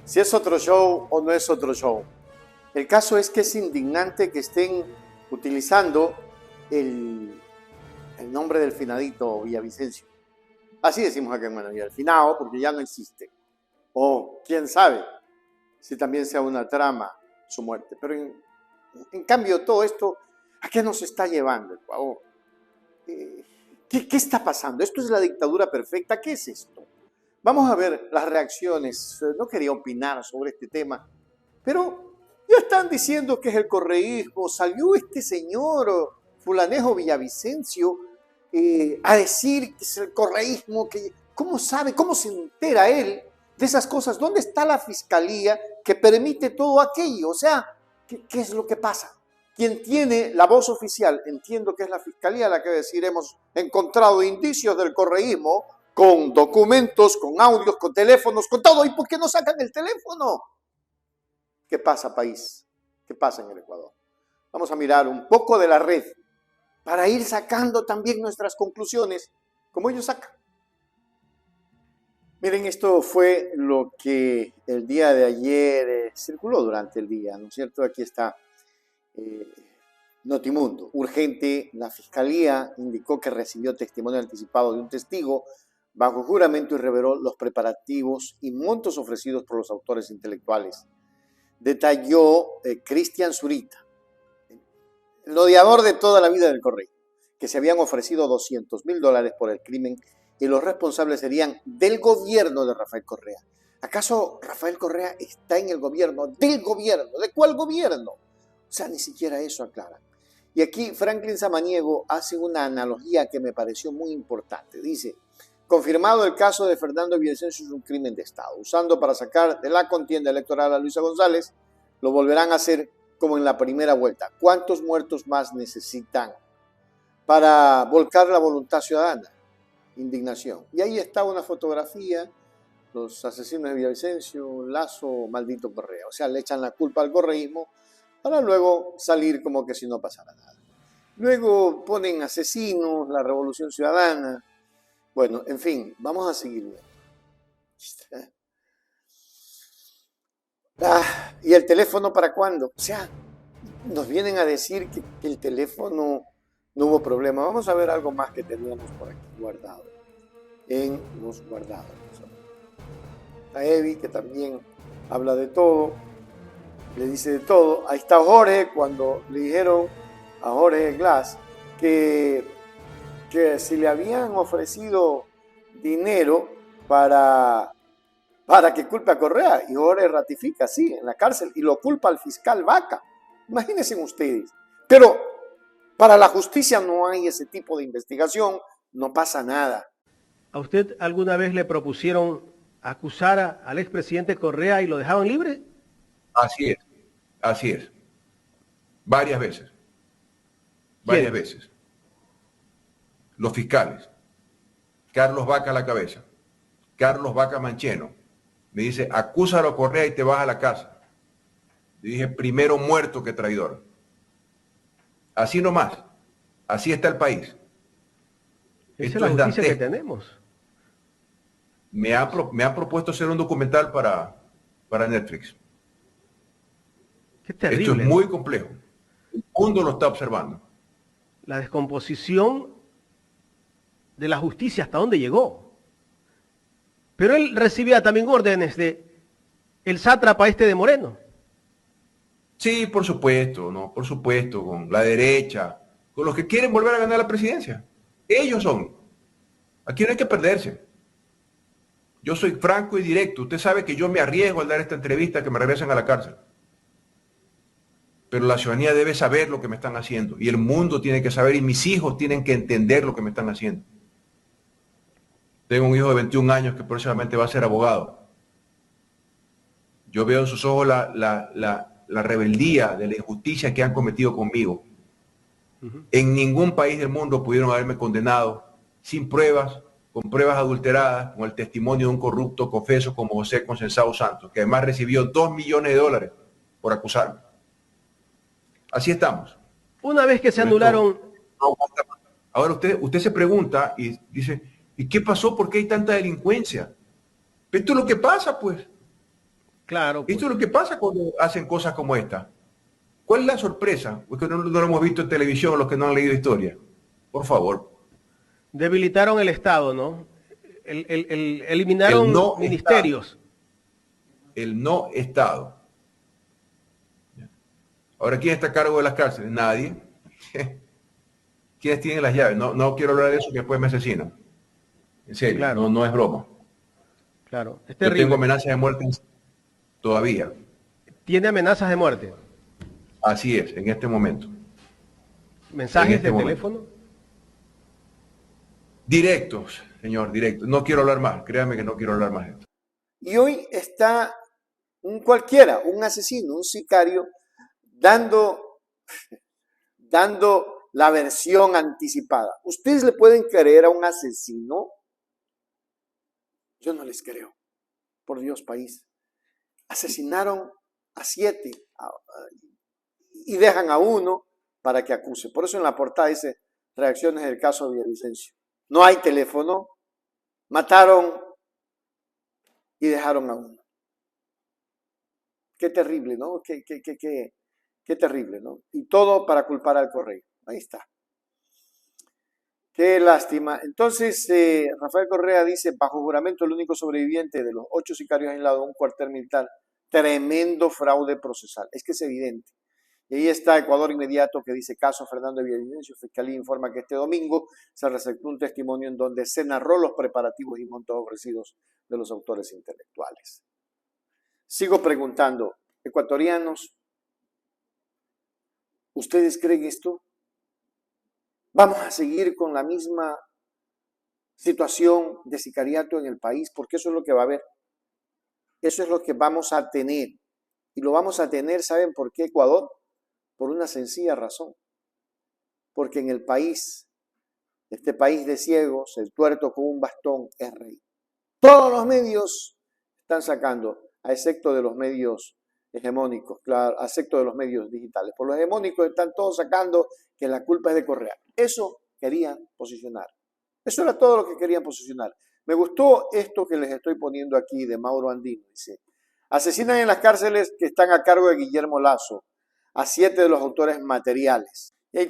si es otro show o no es otro show. El caso es que es indignante que estén utilizando el nombre del finadito Villavicencio. Así decimos acá en Manaví, el finado, porque ya no existe. O quién sabe si también sea una trama su muerte. Pero en cambio todo esto, ¿a qué nos está llevando, Ecuador? ¿Qué está pasando? ¿Esto es la dictadura perfecta? ¿Qué es esto? Vamos a ver las reacciones. No quería opinar sobre este tema, pero ya están diciendo que es el correísmo. Salió este señor Fulanejo Villavicencio a decir que es el correísmo. ¿Cómo sabe, cómo se entera él de esas cosas? ¿Dónde está la fiscalía que permite todo aquello? O sea, ¿qué es lo que pasa? Quien tiene la voz oficial, entiendo que es la fiscalía la que decir hemos encontrado indicios del correísmo con documentos, con audios, con teléfonos, con todo. ¿Y por qué no sacan el teléfono? ¿Qué pasa, país? ¿Qué pasa en el Ecuador? Vamos a mirar un poco de la red para ir sacando también nuestras conclusiones, como ellos sacan. Miren, esto fue lo que el día de ayer circuló durante el día, ¿no es cierto? Aquí está Notimundo. Urgente, la Fiscalía indicó que recibió testimonio anticipado de un testigo bajo juramento y reveló los preparativos y montos ofrecidos por los autores intelectuales. Detalló Cristian Zurita, el odiador de toda la vida del correo, que se habían ofrecido $200,000 por el crimen y los responsables serían del gobierno de Rafael Correa. ¿Acaso Rafael Correa está en el gobierno? ¿Del gobierno? ¿De cuál gobierno? O sea, ni siquiera eso aclara. Y aquí Franklin Samaniego hace una analogía que me pareció muy importante. Dice, confirmado el caso de Fernando Villavicencio es un crimen de Estado. Usando para sacar de la contienda electoral a Luisa González, lo volverán a hacer como en la primera vuelta. ¿Cuántos muertos más necesitan para volcar la voluntad ciudadana? Indignación. Y ahí está una fotografía, los asesinos de Villavicencio, Lazo, maldito Correa. O sea, le echan la culpa al correísmo para luego salir como que si no pasara nada. Luego ponen asesinos, la revolución ciudadana. Bueno, en fin, vamos a seguir viendo. ¿Y el teléfono para cuándo? O sea, nos vienen a decir que el teléfono no hubo problema. Vamos a ver algo más que teníamos por aquí guardado. En los guardados. A Evi, que también habla de todo, le dice de todo. Ahí está Jorge, cuando le dijeron a Jorge Glass que si le habían ofrecido dinero para que culpe a Correa, y Jorge ratifica, sí, en la cárcel, y lo culpa al fiscal Vaca. Imagínense ustedes. Pero para la justicia no hay ese tipo de investigación, no pasa nada. ¿A usted alguna vez le propusieron acusar al expresidente Correa y lo dejaban libre? Así es. Varias veces. Varias veces. Los fiscales. Carlos Vaca a la cabeza. Carlos Vaca Mancheno. Me dice, acúsalo a Correa y te vas a la casa. Le dije, primero muerto que traidor. Así nomás. Así está el país. Esa es la justicia que tenemos. Me han propuesto hacer un documental para Netflix. Qué terrible. Esto es muy complejo. El mundo lo está observando. La descomposición de la justicia, ¿hasta dónde llegó? Pero él recibía también órdenes de el sátrapa de Moreno. Sí, por supuesto, ¿no? Por supuesto, con la derecha, con los que quieren volver a ganar la presidencia. Ellos son. Aquí no hay que perderse. Yo soy franco y directo. Usted sabe que yo me arriesgo al dar esta entrevista que me regresen a la cárcel. Pero la ciudadanía debe saber lo que me están haciendo. Y el mundo tiene que saber y mis hijos tienen que entender lo que me están haciendo. Tengo un hijo de 21 años que próximamente va a ser abogado. Yo veo en sus ojos la rebeldía de la injusticia que han cometido conmigo. En ningún país del mundo pudieron haberme condenado sin pruebas, con pruebas adulteradas, con el testimonio de un corrupto confeso como José Concensado Santos, que además recibió $2 millones por acusarme. Así estamos. Una vez que se anularon... Ahora usted se pregunta y dice, ¿y qué pasó? ¿Por qué hay tanta delincuencia? Esto es lo que pasa, pues. Claro, Esto es pues. lo que pasa cuando hacen cosas como esta. ¿Cuál es la sorpresa? Porque no lo hemos visto en televisión los que no han leído historia. Por favor. Debilitaron el Estado, ¿no? El Eliminaron no Estado. ministerios. El no Estado. Ahora, ¿quién está a cargo de las cárceles? Nadie. ¿Quiénes tienen las llaves? No quiero hablar de eso, que después me asesinan. En serio, Claro, no es broma. claro. Es Yo tengo terrible. amenazas de muerte todavía. Tiene amenazas de muerte. Así es, en este momento. En Mensajes este de momento. teléfono. Directos, señor, directos. No quiero hablar más. Créame que no quiero hablar más de esto. Y hoy está un cualquiera, un asesino, un sicario, dando la versión anticipada. ¿Ustedes le pueden creer a un asesino? Yo no les creo. Por Dios, país. Asesinaron a 7 y dejan a uno para que acuse. Por eso en la portada dice reacciones del caso de Villavicencio. No hay teléfono, mataron y dejaron a uno. Qué terrible, ¿no? Qué terrible, ¿no? Y todo para culpar al Correo. Ahí está. Qué lástima. Entonces, Rafael Correa dice, bajo juramento, el único sobreviviente de los 8 sicarios aislados de un cuartel militar. Tremendo fraude procesal. Es que es evidente. Y ahí está Ecuador Inmediato, que dice, caso Fernando de Villavicencio. Fiscalía informa que este domingo se receptó un testimonio en donde se narró los preparativos y montos ofrecidos de los autores intelectuales. Sigo preguntando, ecuatorianos, ¿ustedes creen esto? ¿Vamos a seguir con la misma situación de sicariato en el país? Porque eso es lo que va a haber. Eso es lo que vamos a tener. Y lo vamos a tener, ¿saben por qué, Ecuador? Por una sencilla razón. Porque en el país, este país de ciegos, el tuerto con un bastón es rey. Todos los medios están sacando, a excepto de los medios hegemónicos, claro, a excepto de los medios digitales. Por los hegemónicos están todos sacando que la culpa es de Correa. Eso querían posicionar. Eso era todo lo que querían posicionar. Me gustó esto que les estoy poniendo aquí de Mauro Andino. Dice, asesinan en las cárceles que están a cargo de Guillermo Lasso a 7 de los autores materiales. Y ahí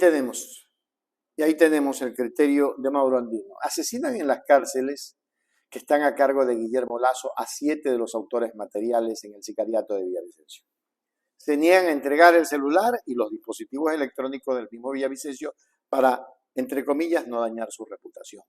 tenemos el criterio de Mauro Andino. Asesinan en las cárceles que están a cargo de Guillermo Lasso a 7 de los autores materiales en el sicariato de Villavicencio. Se niegan a entregar el celular y los dispositivos electrónicos del mismo Villavicencio para, entre comillas, no dañar su reputación.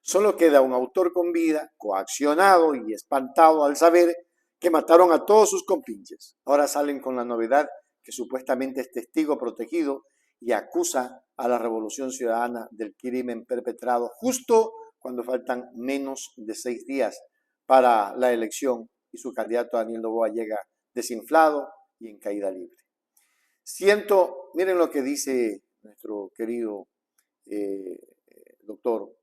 Solo queda un autor con vida, coaccionado y espantado al saber que mataron a todos sus compinches. Ahora salen con la novedad que supuestamente es testigo protegido y acusa a la Revolución Ciudadana del crimen perpetrado justo cuando faltan menos de 6 días para la elección y su candidato Daniel Noboa llega desinflado y en caída libre. Miren lo que dice nuestro querido doctor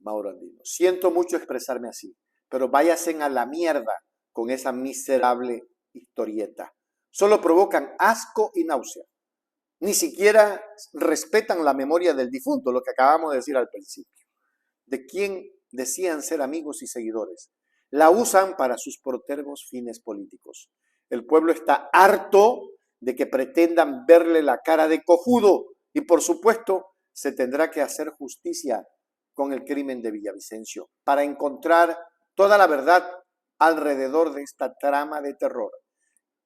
Mauro Andino. Siento mucho expresarme así, pero váyanse a la mierda con esa miserable historieta. Solo provocan asco y náusea. Ni siquiera respetan la memoria del difunto, lo que acabamos de decir al principio, de quien decían ser amigos y seguidores. La usan para sus protervos fines políticos. El pueblo está harto de que pretendan verle la cara de cojudo y, por supuesto, se tendrá que hacer justicia con el crimen de Villavicencio para encontrar toda la verdad alrededor de esta trama de terror.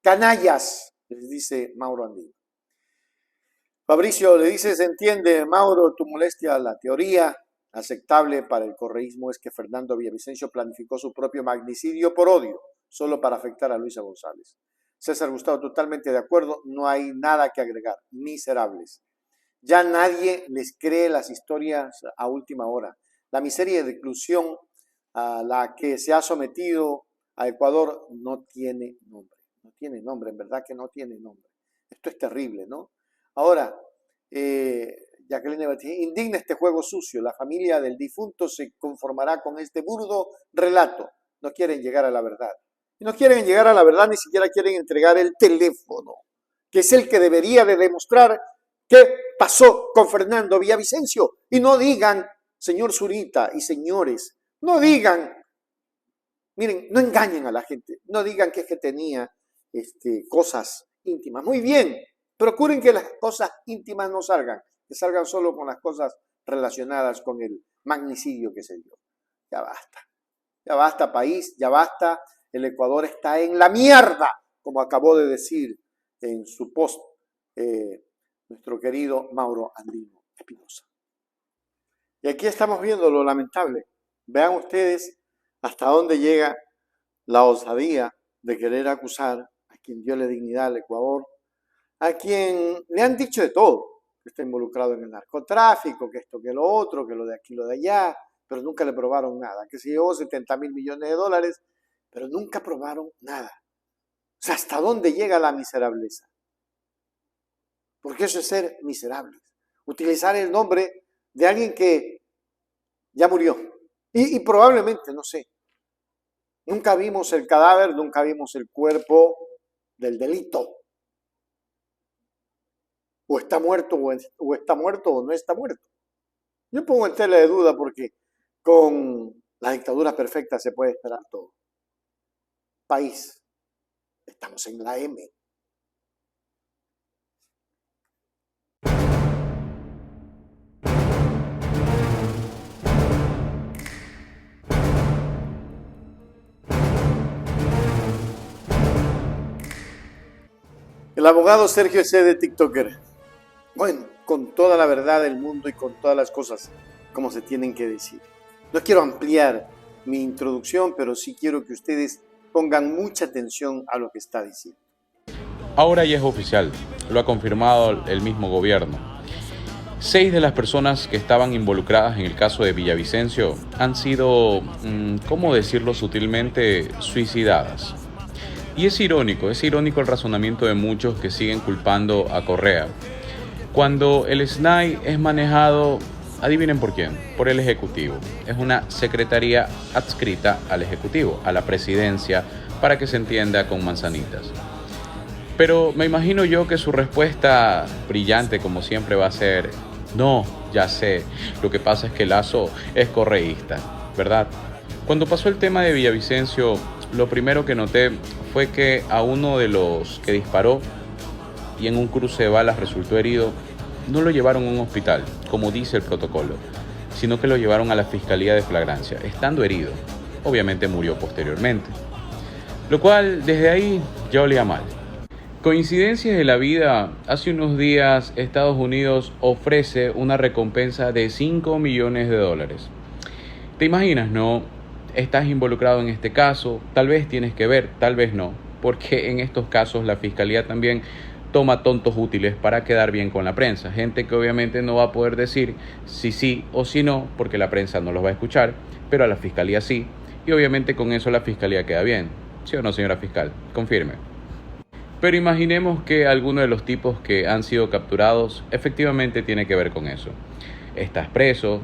Canallas, les dice Mauro Andino. Fabricio le dice, se entiende, Mauro, tu molestia. La teoría aceptable para el correísmo es que Fernando Villavicencio planificó su propio magnicidio por odio, solo para afectar a Luisa González. César Gustavo, totalmente de acuerdo, no hay nada que agregar. Miserables. Ya nadie les cree las historias a última hora. La miseria de reclusión a la que se ha sometido a Ecuador no tiene nombre. No tiene nombre, en verdad que no tiene nombre. Esto es terrible, ¿no? Ahora, Jacqueline Batista, indigna este juego sucio. La familia del difunto se conformará con este burdo relato. No quieren llegar a la verdad. Y no quieren llegar a la verdad, ni siquiera quieren entregar el teléfono, que es el que debería de demostrar qué pasó con Fernando Villavicencio. Y no digan, señor Zurita y señores, no digan Miren, no engañen a la gente, no digan que es que tenía cosas íntimas. Muy bien, procuren que las cosas íntimas no salgan, que salgan solo con las cosas relacionadas con el magnicidio que se dio. Ya basta país, ya basta. El Ecuador está en la mierda, como acabó de decir en su post nuestro querido Mauro Andino Espinosa. Y aquí estamos viendo lo lamentable. Vean ustedes hasta dónde llega la osadía de querer acusar a quien dio la dignidad al Ecuador, a quien le han dicho de todo, que está involucrado en el narcotráfico, que esto, que lo otro, que lo de aquí, lo de allá, pero nunca le probaron nada, que se llevó 70.000 millones de dólares, pero nunca probaron nada. O sea, ¿hasta dónde llega la miserableza? Porque eso es ser miserables. Utilizar el nombre de alguien que ya murió. Y probablemente, no sé, nunca vimos el cadáver, nunca vimos el cuerpo del delito. O está muerto o está muerto o no está muerto. Yo pongo en tela de duda porque con la dictadura perfecta se puede esperar todo. País, estamos en la M. El abogado Sergio C. de TikToker. Bueno, con toda la verdad del mundo y con todas las cosas como se tienen que decir. No quiero ampliar mi introducción, pero sí quiero que ustedes pongan mucha atención a lo que está diciendo. Ahora ya es oficial, lo ha confirmado el mismo gobierno. 6 de las personas que estaban involucradas en el caso de Villavicencio han sido, ¿cómo decirlo sutilmente?, suicidadas. Y es irónico el razonamiento de muchos que siguen culpando a Correa, cuando el SNAI es manejado, adivinen por quién, por el Ejecutivo. Es una secretaría adscrita al Ejecutivo, a la presidencia, para que se entienda con manzanitas. Pero me imagino yo que su respuesta brillante, como siempre, va a ser: no, ya sé, lo que pasa es que Lazo es correísta, ¿verdad? Cuando pasó el tema de Villavicencio, lo primero que noté fue que a uno de los que disparó y en un cruce de balas resultó herido, no lo llevaron a un hospital, como dice el protocolo, sino que lo llevaron a la Fiscalía de Flagrancia, estando herido. Obviamente murió posteriormente. Lo cual, desde ahí, ya olía mal. Coincidencias de la vida, hace unos días Estados Unidos ofrece una recompensa de $5 millones. ¿Te imaginas, no? Estás involucrado en este caso, tal vez tienes que ver, tal vez no, porque en estos casos la Fiscalía también toma tontos útiles para quedar bien con la prensa. Gente que obviamente no va a poder decir si sí o si no, porque la prensa no los va a escuchar, pero a la Fiscalía sí, y obviamente con eso la Fiscalía queda bien. ¿Sí o no, señora fiscal? Confirme. Pero imaginemos que alguno de los tipos que han sido capturados efectivamente tiene que ver con eso. Estás preso,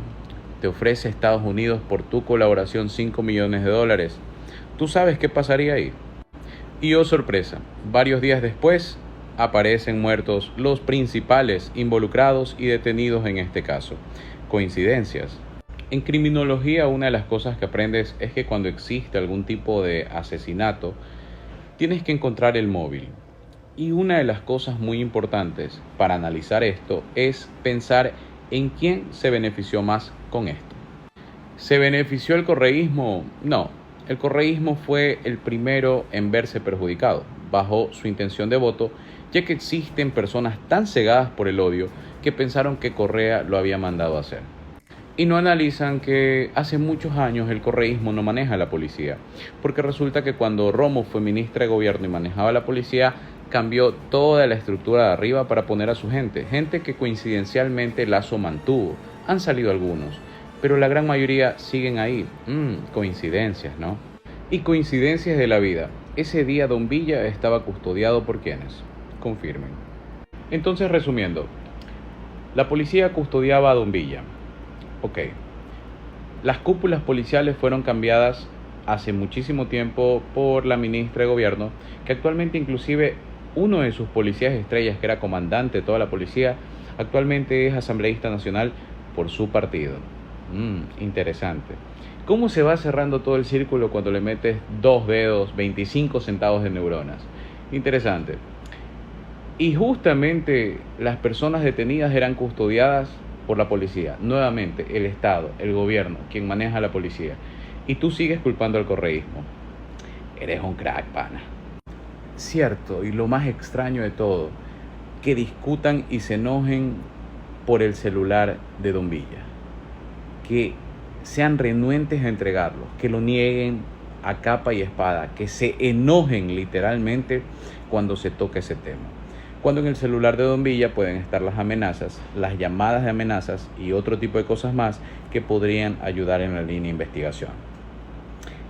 te ofrece Estados Unidos por tu colaboración $5 millones. ¿Tú sabes qué pasaría ahí? Y oh sorpresa, varios días después aparecen muertos los principales involucrados y detenidos en este caso. ¿Coincidencias? En criminología, una de las cosas que aprendes es que cuando existe algún tipo de asesinato, tienes que encontrar el móvil. Y una de las cosas muy importantes para analizar esto es pensar en quién se benefició más con esto. ¿Se benefició el correísmo? No, el correísmo fue el primero en verse perjudicado, bajo su intención de voto, ya que existen personas tan cegadas por el odio que pensaron que Correa lo había mandado a hacer. Y no analizan que hace muchos años el correísmo no maneja a la policía, porque resulta que cuando Romo fue ministra de gobierno y manejaba la policía, cambió toda la estructura de arriba para poner a su gente que coincidencialmente Lazo mantuvo. Han salido algunos, pero la gran mayoría siguen ahí. Coincidencias, ¿no? Y coincidencias de la vida. Ese día Don Villa estaba custodiado por ¿quiénes? Confirmen. Entonces, resumiendo, la policía custodiaba a Don Villa. Ok. Las cúpulas policiales fueron cambiadas hace muchísimo tiempo por la ministra de gobierno, que actualmente inclusive uno de sus policías estrellas, que era comandante de toda la policía, actualmente es asambleísta nacional por su partido. Interesante. ¿Cómo se va cerrando todo el círculo cuando le metes 2 dedos, 25 centavos de neuronas? Interesante. Y justamente las personas detenidas eran custodiadas por la policía. Nuevamente, el Estado, el gobierno, quien maneja la policía. Y tú sigues culpando al correísmo. Eres un crack, pana. Cierto, y lo más extraño de todo, que discutan y se enojen por el celular de Don Villa. Que sean renuentes a entregarlo, que lo nieguen a capa y espada, que se enojen literalmente cuando se toque ese tema. Cuando en el celular de Don Villa pueden estar las amenazas, las llamadas de amenazas y otro tipo de cosas más que podrían ayudar en la línea de investigación.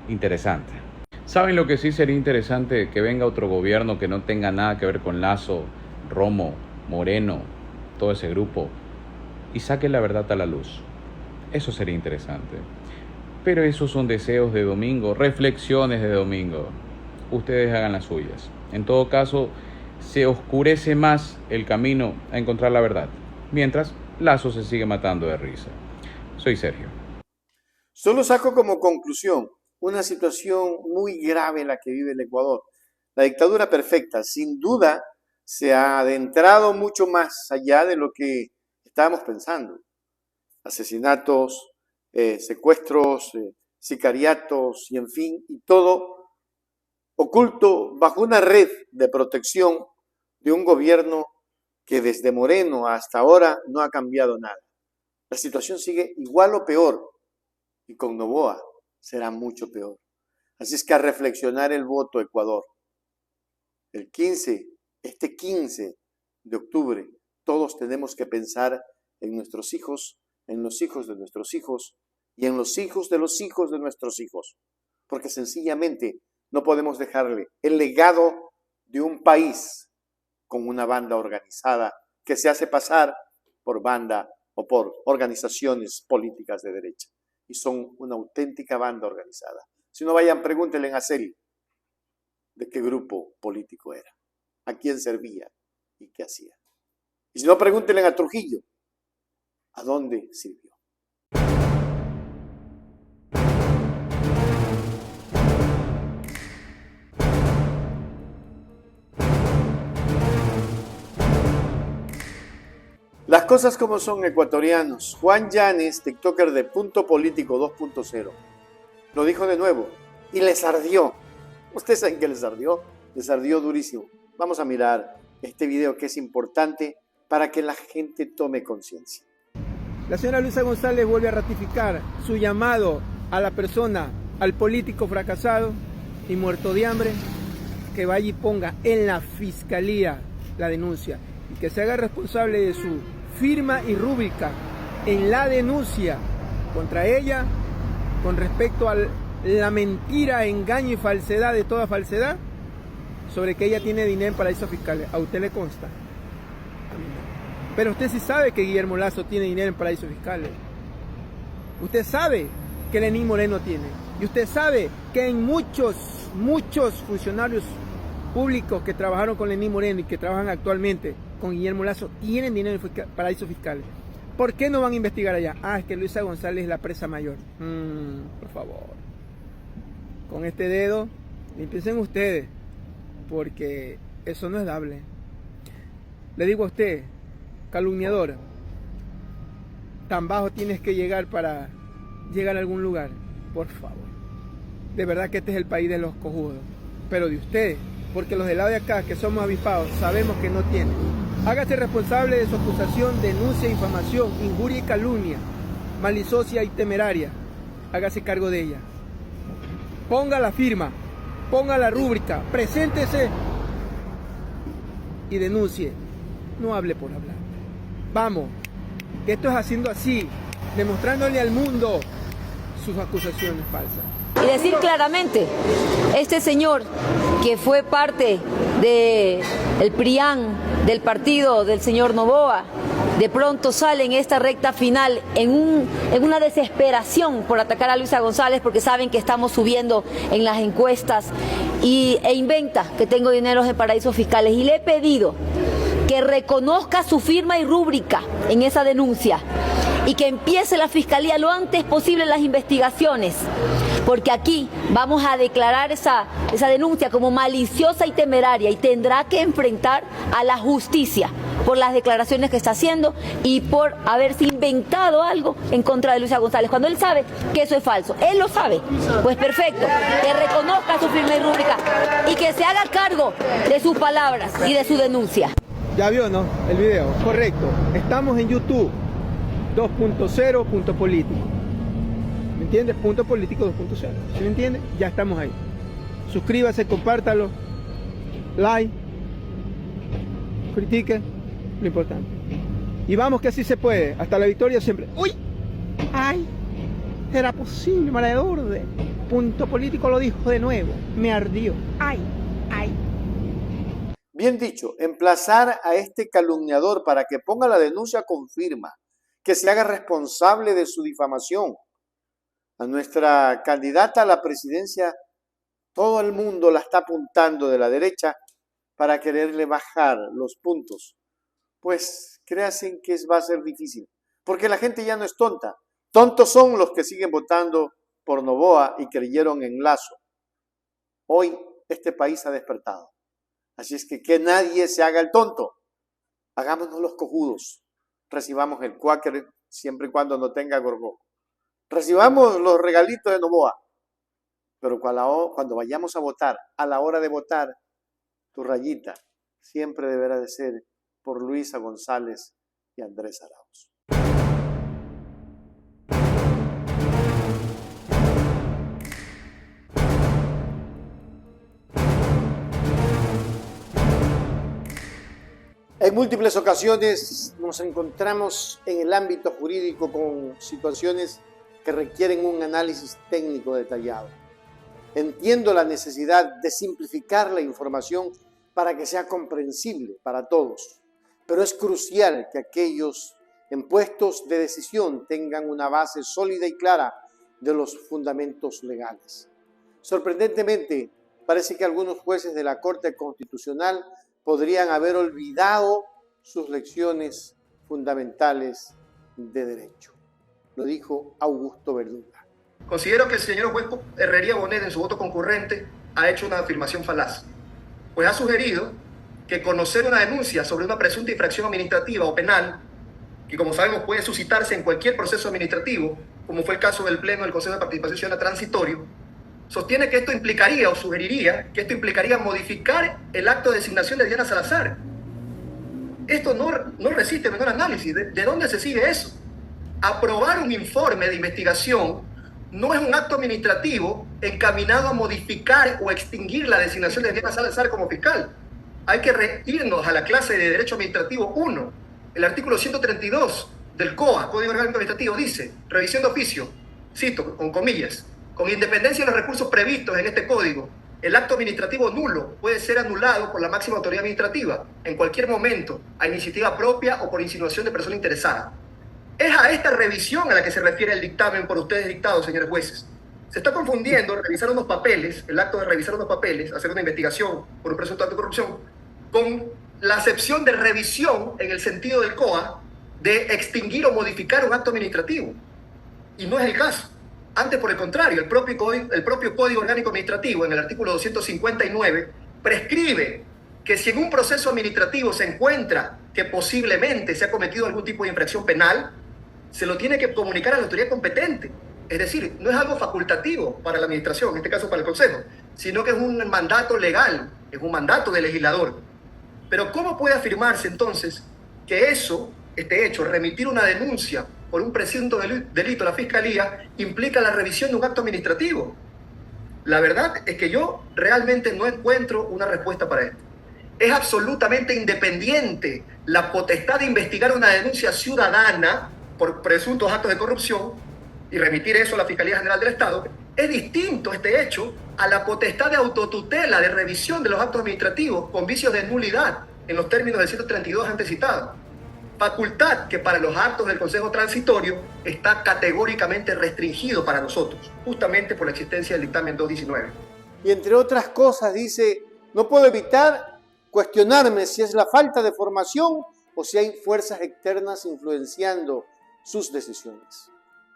Interesante. ¿Saben lo que sí sería interesante? Que venga otro gobierno que no tenga nada que ver con Lazo, Romo, Moreno, todo ese grupo, y saque la verdad a la luz. Eso sería interesante. Pero esos son deseos de domingo, reflexiones de domingo. Ustedes hagan las suyas. En todo caso, se oscurece más el camino a encontrar la verdad, mientras Lazo se sigue matando de risa. Soy Sergio. Solo saco como conclusión una situación muy grave en la que vive el Ecuador. La dictadura perfecta, sin duda, se ha adentrado mucho más allá de lo que estábamos pensando. Asesinatos, secuestros, sicariatos y en fin, y todo oculto bajo una red de protección de un gobierno que desde Moreno hasta ahora no ha cambiado nada. La situación sigue igual o peor, y con Noboa será mucho peor. Así es que a reflexionar el voto, Ecuador. El 15 de octubre, todos tenemos que pensar en nuestros hijos, en los hijos de nuestros hijos y en los hijos de nuestros hijos. Porque sencillamente no podemos dejarle el legado de un país con una banda organizada que se hace pasar por banda o por organizaciones políticas de derecha. Y son una auténtica banda organizada. Si no, vayan, pregúntenle a Celi de qué grupo político era, a quién servía y qué hacía. Y si no, pregúntenle a Trujillo a dónde sirvió. Las cosas como son, ecuatorianos. Juan Llanes, TikToker de Punto Político 2.0, lo dijo de nuevo y les ardió. ¿Ustedes saben qué les ardió? Les ardió durísimo. Vamos a mirar este video que es importante para que la gente tome conciencia. La señora Luisa González vuelve a ratificar su llamado a la persona, al político fracasado y muerto de hambre, que vaya y ponga en la fiscalía la denuncia y que se haga responsable de su firma y rúbrica en la denuncia contra ella con respecto a la mentira, engaño y falsedad de toda falsedad sobre que ella tiene dinero en paraísos fiscales. ¿A usted le consta? A mí no. Pero usted sí sabe que Guillermo Lazo tiene dinero en paraísos fiscales. Usted sabe que Lenín Moreno tiene. Y usted sabe que en muchos funcionarios públicos que trabajaron con Lenín Moreno y que trabajan actualmente con Guillermo Lazo tienen dinero en paraísos fiscales. ¿Por qué no van a investigar allá? Ah, es que Luisa González es la presa mayor. Por favor. Con este dedo, limpiense ustedes, porque eso no es dable. Le digo a usted, calumniadora, tan bajo tienes que llegar para llegar a algún lugar. Por favor. De verdad que este es el país de los cojudos. Pero de ustedes, porque los del lado de acá, que somos avispados, sabemos que no tienen. Hágase responsable de su acusación, denuncia, infamación, injuria y calumnia, maliciosa y temeraria. Hágase cargo de ella. Ponga la firma, ponga la rúbrica, preséntese y denuncie. No hable por hablar. Vamos, que esto es haciendo así, demostrándole al mundo sus acusaciones falsas. Y decir claramente, este señor que fue parte del PRIAN, del partido del señor Noboa, de pronto sale en esta recta final en una desesperación por atacar a Luisa González porque saben que estamos subiendo en las encuestas e inventa que tengo dineros en paraísos fiscales. Y le he pedido que reconozca su firma y rúbrica en esa denuncia y que empiece la Fiscalía lo antes posible las investigaciones, porque aquí vamos a declarar esa denuncia como maliciosa y temeraria y tendrá que enfrentar a la justicia por las declaraciones que está haciendo y por haberse inventado algo en contra de Luisa González, cuando él sabe que eso es falso. Él lo sabe. Pues perfecto, que reconozca su firme y rúbrica y que se haga cargo de sus palabras y de su denuncia. Ya vio, ¿no? El video, correcto. Estamos en YouTube, 2.0, punto político. ¿Me entiendes? Punto político 2.0. ¿Sí me entiende? Ya estamos ahí. Suscríbase, compártalo, like, critique, lo importante. Y vamos que así se puede. Hasta la victoria siempre. ¡Uy! ¡Ay! ¿Era posible, mareador de Punto Político lo dijo de nuevo. Me ardió. ¡Ay! ¡Ay! Bien dicho, emplazar a este calumniador para que ponga la denuncia con firma, que se haga responsable de su difamación. A nuestra candidata a la presidencia, todo el mundo la está apuntando de la derecha para quererle bajar los puntos. Pues créanse que va a ser difícil, porque la gente ya no es tonta. Tontos son los que siguen votando por Noboa y creyeron en Lasso. Hoy este país ha despertado. Así es que nadie se haga el tonto. Hagámonos los cojudos. Recibamos el cuáquer siempre y cuando no tenga gorgó. Recibamos los regalitos de Noboa. Pero cuando vayamos a votar, a la hora de votar, tu rayita siempre deberá de ser por Luisa González y Andrés Arauz. En múltiples ocasiones nos encontramos en el ámbito jurídico con situaciones que requieren un análisis técnico detallado. Entiendo la necesidad de simplificar la información para que sea comprensible para todos, pero es crucial que aquellos en puestos de decisión tengan una base sólida y clara de los fundamentos legales. Sorprendentemente, parece que algunos jueces de la Corte Constitucional podrían haber olvidado sus lecciones fundamentales de derecho. Lo dijo Augusto Verduga. Considero que el señor juez Herrería Bonet en su voto concurrente ha hecho una afirmación falaz, pues ha sugerido que conocer una denuncia sobre una presunta infracción administrativa o penal, que como sabemos puede suscitarse en cualquier proceso administrativo, como fue el caso del Pleno del Consejo de Participación Ciudadana Transitorio, sostiene que esto implicaría o sugeriría que esto implicaría modificar el acto de designación de Diana Salazar. Esto no resiste menor análisis. ¿De dónde se sigue eso? Aprobar un informe de investigación no es un acto administrativo encaminado a modificar o extinguir la designación de Diana Salazar como fiscal. Hay que irnos a la clase de Derecho Administrativo 1. El artículo 132 del COA, Código Orgánico Administrativo, dice, revisión de oficio, cito, con comillas, con independencia de los recursos previstos en este código, el acto administrativo nulo puede ser anulado por la máxima autoridad administrativa en cualquier momento, a iniciativa propia o por insinuación de persona interesada. Es a esta revisión a la que se refiere el dictamen por ustedes dictado, señores jueces. Se está confundiendo revisar unos papeles, el acto de revisar unos papeles, hacer una investigación por un presunto acto de corrupción, con la acepción de revisión en el sentido del COA de extinguir o modificar un acto administrativo. Y no es el caso. Antes, por el contrario, el propio Código Orgánico Administrativo, en el artículo 259, prescribe que si en un proceso administrativo se encuentra que posiblemente se ha cometido algún tipo de infracción penal, se lo tiene que comunicar a la autoridad competente. Es decir, no es algo facultativo para la administración, en este caso para el Consejo, sino que es un mandato legal, es un mandato del legislador. Pero ¿cómo puede afirmarse entonces que este hecho, remitir una denuncia por un presunto delito a la Fiscalía, implica la revisión de un acto administrativo? La verdad es que yo realmente no encuentro una respuesta para esto. Es absolutamente independiente la potestad de investigar una denuncia ciudadana por presuntos actos de corrupción y remitir eso a la Fiscalía General del Estado. Es distinto este hecho a la potestad de autotutela de revisión de los actos administrativos con vicios de nulidad en los términos del 132 antes citado. Facultad que para los actos del Consejo Transitorio está categóricamente restringido para nosotros, justamente por la existencia del dictamen 219. Y entre otras cosas dice, no puedo evitar cuestionarme si es la falta de formación o si hay fuerzas externas influenciando sus decisiones.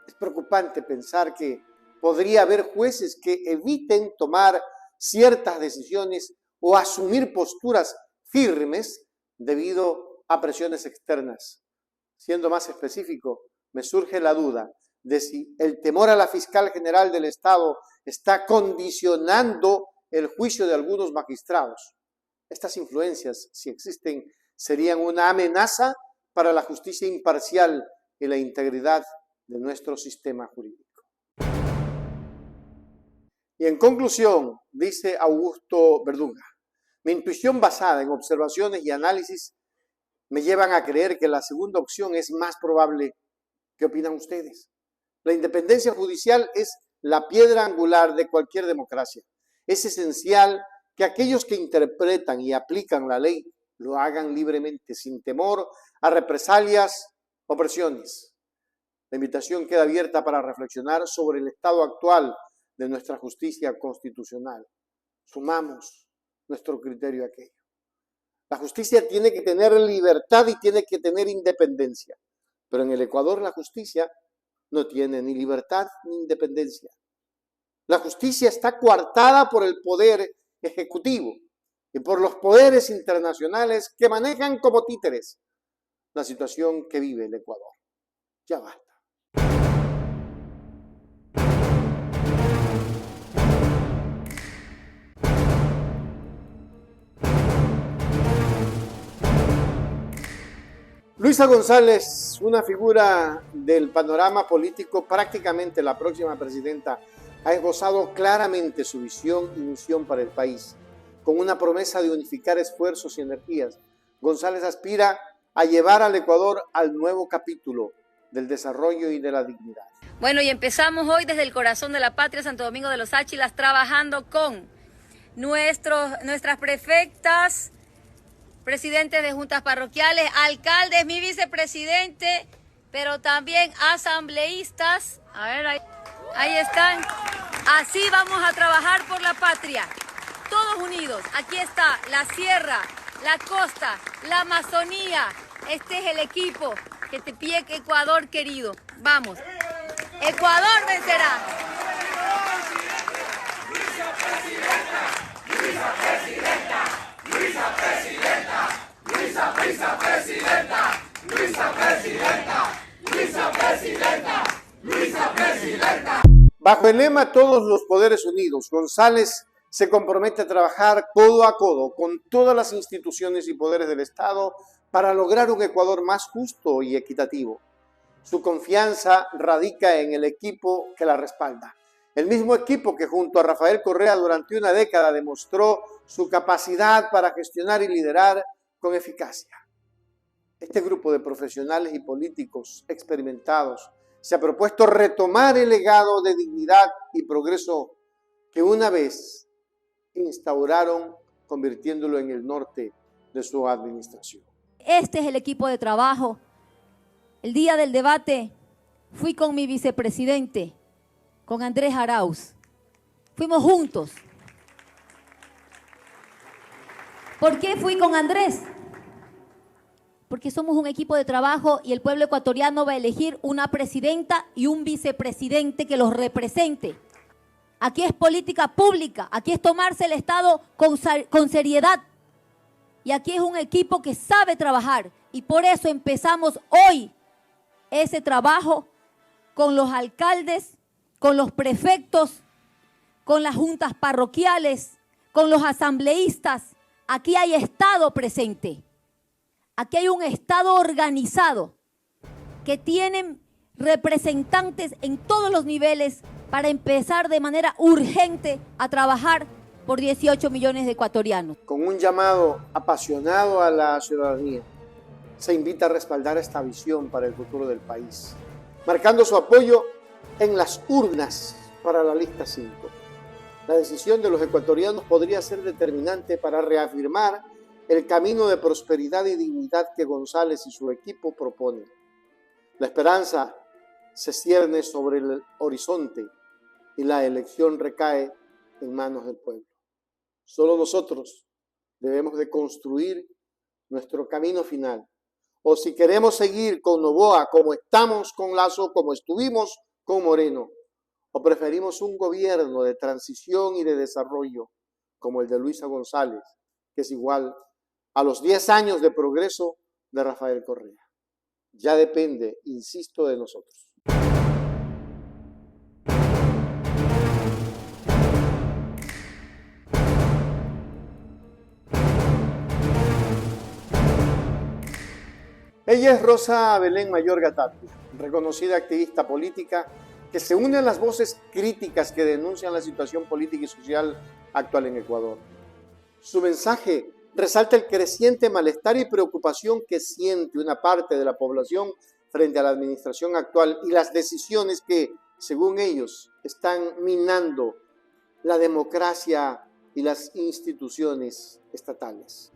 Es preocupante pensar que podría haber jueces que eviten tomar ciertas decisiones o asumir posturas firmes debido a presiones externas. Siendo más específico, me surge la duda de si el temor a la fiscal general del Estado está condicionando el juicio de algunos magistrados. Estas influencias, si existen, serían una amenaza para la justicia imparcial y la integridad de nuestro sistema jurídico. Y en conclusión, dice Augusto Verduga, mi intuición basada en observaciones y análisis me llevan a creer que la segunda opción es más probable. ¿Qué opinan ustedes? La independencia judicial es la piedra angular de cualquier democracia. Es esencial que aquellos que interpretan y aplican la ley lo hagan libremente, sin temor a represalias o presiones. La invitación queda abierta para reflexionar sobre el estado actual de nuestra justicia constitucional. Sumamos nuestro criterio a aquello. La justicia tiene que tener libertad y tiene que tener independencia, pero en el Ecuador la justicia no tiene ni libertad ni independencia. La justicia está coartada por el poder ejecutivo y por los poderes internacionales que manejan como títeres la situación que vive el Ecuador. Ya basta. Luisa González, una figura del panorama político, prácticamente la próxima presidenta, ha esbozado claramente su visión y misión para el país. Con una promesa de unificar esfuerzos y energías, González aspira a llevar al Ecuador al nuevo capítulo del desarrollo y de la dignidad. Bueno, y empezamos hoy desde el corazón de la patria, Santo Domingo de los Áchilas, trabajando con nuestras prefectas, presidentes de juntas parroquiales, alcaldes, mi vicepresidente, pero también asambleístas. A ver, ahí están. Así vamos a trabajar por la patria, todos unidos. Aquí está la sierra, la costa, la Amazonía. Este es el equipo que te pide Ecuador querido. Vamos, Ecuador vencerá. Luisa presidenta, Luisa presidenta, Luisa presidenta, Luisa presidenta, Luisa presidenta, Luisa presidenta, Luisa presidenta. Bajo el lema Todos los Poderes Unidos, González se compromete a trabajar codo a codo con todas las instituciones y poderes del Estado para lograr un Ecuador más justo y equitativo. Su confianza radica en el equipo que la respalda. El mismo equipo que junto a Rafael Correa durante una década demostró su capacidad para gestionar y liderar con eficacia. Este grupo de profesionales y políticos experimentados se ha propuesto retomar el legado de dignidad y progreso que una vez instauraron, convirtiéndolo en el norte de su administración. Este es el equipo de trabajo. El día del debate fui con mi vicepresidente, con Andrés Arauz. Fuimos juntos. ¿Por qué fui con Andrés? Porque somos un equipo de trabajo y el pueblo ecuatoriano va a elegir una presidenta y un vicepresidente que los represente. Aquí es política pública, aquí es tomarse el Estado con seriedad. Y aquí es un equipo que sabe trabajar. Y por eso empezamos hoy ese trabajo con los alcaldes, con los prefectos, con las juntas parroquiales, con los asambleístas. Aquí hay Estado presente. Aquí hay un Estado organizado que tienen representantes en todos los niveles para empezar de manera urgente a trabajar por 18 millones de ecuatorianos. Con un llamado apasionado a la ciudadanía, se invita a respaldar esta visión para el futuro del país, marcando su apoyo en las urnas para la lista 5. La decisión de los ecuatorianos podría ser determinante para reafirmar el camino de prosperidad y dignidad que González y su equipo proponen. La esperanza se cierne sobre el horizonte y la elección recae en manos del pueblo. Solo nosotros debemos de construir nuestro camino final, o si queremos seguir con Noboa como estamos con Lasso, como estuvimos con Moreno, o preferimos un gobierno de transición y de desarrollo como el de Luisa González, que es igual a los 10 años de progreso de Rafael Correa. Ya depende, insisto, de nosotros. Ella es Rosa Belén Mayorga Tapia, reconocida activista política que se une a las voces críticas que denuncian la situación política y social actual en Ecuador. Su mensaje resalta el creciente malestar y preocupación que siente una parte de la población frente a la administración actual y las decisiones que, según ellos, están minando la democracia y las instituciones estatales.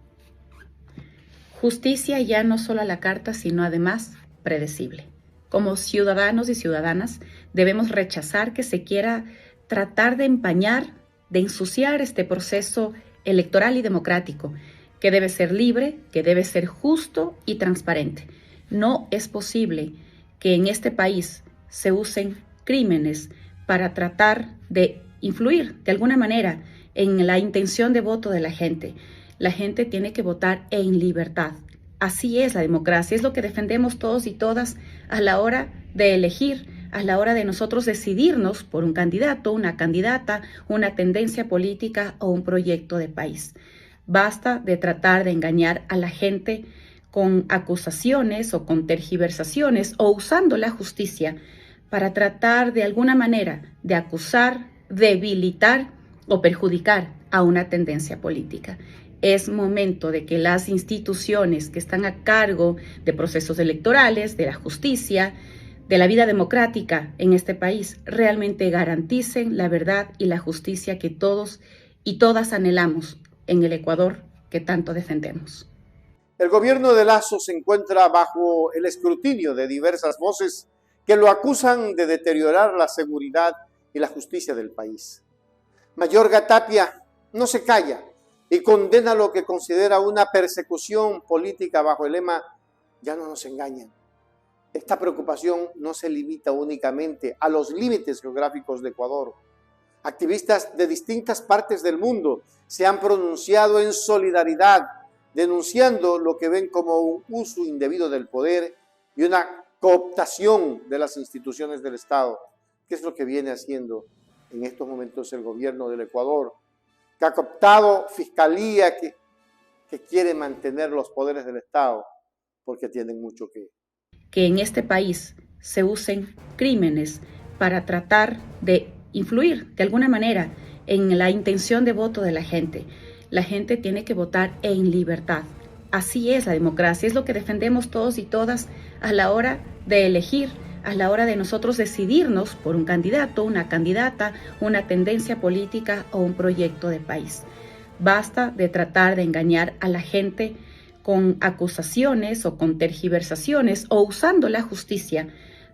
Justicia ya no solo a la carta, sino además predecible. Como ciudadanos y ciudadanas debemos rechazar que se quiera tratar de empañar, de ensuciar este proceso electoral y democrático, que debe ser libre, que debe ser justo y transparente. No es posible que en este país se usen crímenes para tratar de influir de alguna manera en la intención de voto de la gente. La gente tiene que votar en libertad. Así es la democracia, es lo que defendemos todos y todas a la hora de elegir, a la hora de nosotros decidirnos por un candidato, una candidata, una tendencia política o un proyecto de país. Basta de tratar de engañar a la gente con acusaciones o con tergiversaciones o usando la justicia para tratar de alguna manera de acusar, debilitar o perjudicar a una tendencia política. Es momento de que las instituciones que están a cargo de procesos electorales, de la justicia, de la vida democrática en este país, realmente garanticen la verdad y la justicia que todos y todas anhelamos en el Ecuador que tanto defendemos. El gobierno de Lasso se encuentra bajo el escrutinio de diversas voces que lo acusan de deteriorar la seguridad y la justicia del país. Mayorga Tapia no se calla y condena lo que considera una persecución política bajo el lema "ya no nos engañan". Esta preocupación no se limita únicamente a los límites geográficos de Ecuador. Activistas de distintas partes del mundo se han pronunciado en solidaridad, denunciando lo que ven como un uso indebido del poder y una cooptación de las instituciones del Estado, que es lo que viene haciendo en estos momentos el gobierno del Ecuador, que ha cooptado fiscalía, que quiere mantener los poderes del Estado, porque tienen mucho que... Que en este país se usen crímenes para tratar de influir de alguna manera en la intención de voto de la gente. La gente tiene que votar en libertad. Así es la democracia, es lo que defendemos todos y todas a la hora de elegir, a la hora de nosotros decidirnos por un candidato, una candidata, una tendencia política o un proyecto de país. Basta de tratar de engañar a la gente con acusaciones o con tergiversaciones o usando la justicia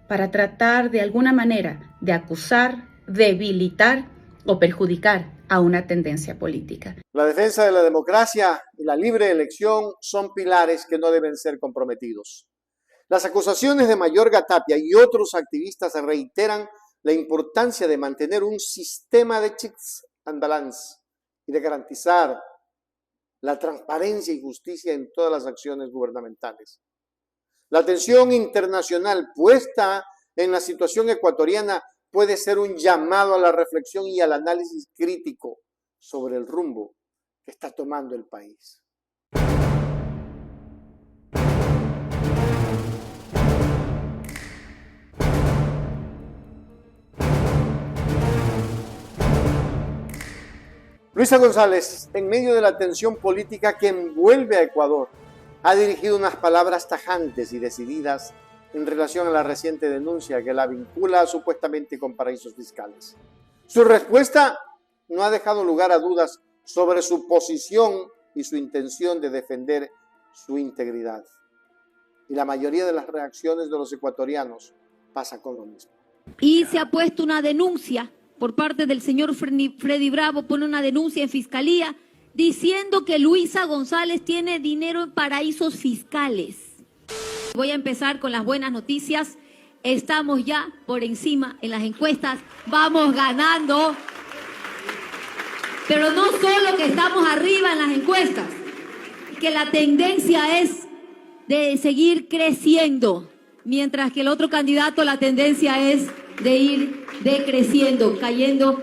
para tratar de alguna manera de acusar, debilitar o perjudicar a una tendencia política. La defensa de la democracia y la libre elección son pilares que no deben ser comprometidos. Las acusaciones de Mayorga Tapia y otros activistas reiteran la importancia de mantener un sistema de checks and balance y de garantizar la transparencia y justicia en todas las acciones gubernamentales. La atención internacional puesta en la situación ecuatoriana puede ser un llamado a la reflexión y al análisis crítico sobre el rumbo que está tomando el país. Luisa González, en medio de la tensión política que envuelve a Ecuador, ha dirigido unas palabras tajantes y decididas en relación a la reciente denuncia que la vincula supuestamente con paraísos fiscales. Su respuesta no ha dejado lugar a dudas sobre su posición y su intención de defender su integridad. Y la mayoría de las reacciones de los ecuatorianos pasa con lo mismo. Y se ha puesto una denuncia por parte del señor Freddy Bravo, pone una denuncia en fiscalía diciendo que Luisa González tiene dinero en paraísos fiscales. Voy a empezar con las buenas noticias. Estamos ya por encima en las encuestas, vamos ganando. Pero no solo que estamos arriba en las encuestas, que la tendencia es de seguir creciendo, mientras que el otro candidato la tendencia es de ir decreciendo, cayendo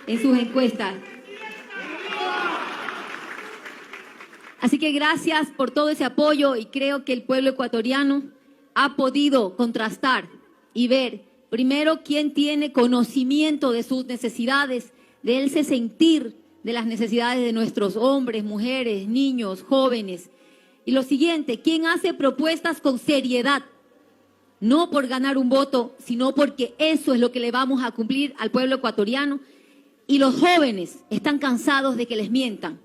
en sus encuestas. Así que gracias por todo ese apoyo y creo que el pueblo ecuatoriano ha podido contrastar y ver, primero, quién tiene conocimiento de sus necesidades, de ese sentir de las necesidades de nuestros hombres, mujeres, niños, jóvenes. Y lo siguiente, quién hace propuestas con seriedad, no por ganar un voto, sino porque eso es lo que le vamos a cumplir al pueblo ecuatoriano. Y los jóvenes están cansados de que les mientan.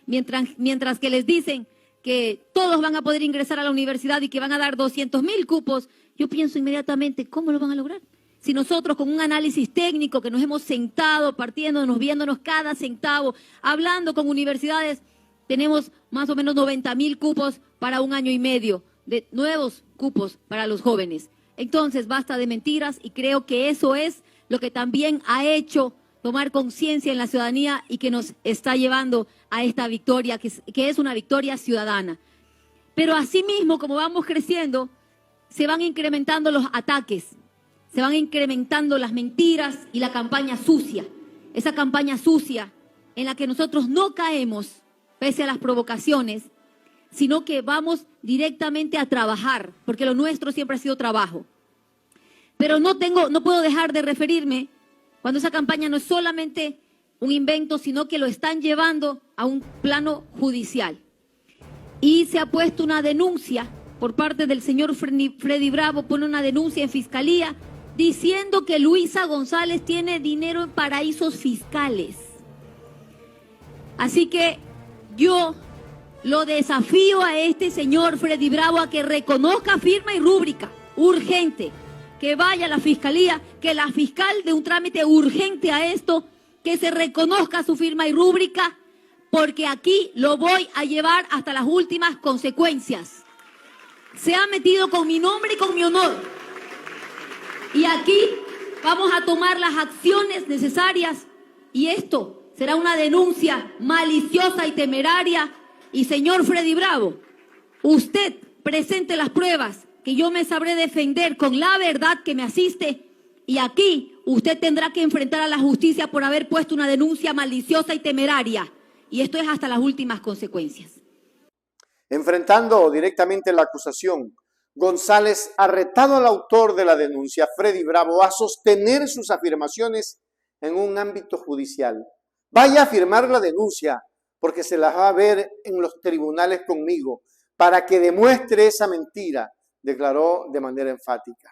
Mientras que les dicen que todos van a poder ingresar a la universidad y que van a dar 200.000 cupos, yo pienso inmediatamente, ¿cómo lo van a lograr? Si nosotros con un análisis técnico que nos hemos sentado, partiéndonos, viéndonos cada centavo, hablando con universidades, tenemos más o menos 90.000 cupos para 1 año y medio de nuevos cupos para los jóvenes. Entonces, basta de mentiras y creo que eso es lo que también ha hecho tomar conciencia en la ciudadanía y que nos está llevando a esta victoria, que es una victoria ciudadana. Pero asimismo, como vamos creciendo, se van incrementando los ataques, se van incrementando las mentiras y la campaña sucia. Esa campaña sucia en la que nosotros no caemos, pese a las provocaciones, sino que vamos directamente a trabajar, porque lo nuestro siempre ha sido trabajo. Pero no puedo dejar de referirme cuando esa campaña no es solamente un invento, sino que lo están llevando a un plano judicial. Y se ha puesto una denuncia por parte del señor Freddy Bravo, pone una denuncia en fiscalía diciendo que Luisa González tiene dinero en paraísos fiscales. Así que yo lo desafío a este señor Freddy Bravo a que reconozca firma y rúbrica, urgente, que vaya a la fiscalía, que la fiscal dé un trámite urgente a esto, que se reconozca su firma y rúbrica, porque aquí lo voy a llevar hasta las últimas consecuencias. Se ha metido con mi nombre y con mi honor. Y aquí vamos a tomar las acciones necesarias y esto será una denuncia maliciosa y temeraria. Y señor Freddy Bravo, usted presente las pruebas que yo me sabré defender con la verdad que me asiste y aquí usted tendrá que enfrentar a la justicia por haber puesto una denuncia maliciosa y temeraria. Y esto es hasta las últimas consecuencias. Enfrentando directamente la acusación, González ha retado al autor de la denuncia, Freddy Bravo, a sostener sus afirmaciones en un ámbito judicial. Vaya a firmar la denuncia, porque se la va a ver en los tribunales conmigo, para que demuestre esa mentira, declaró de manera enfática.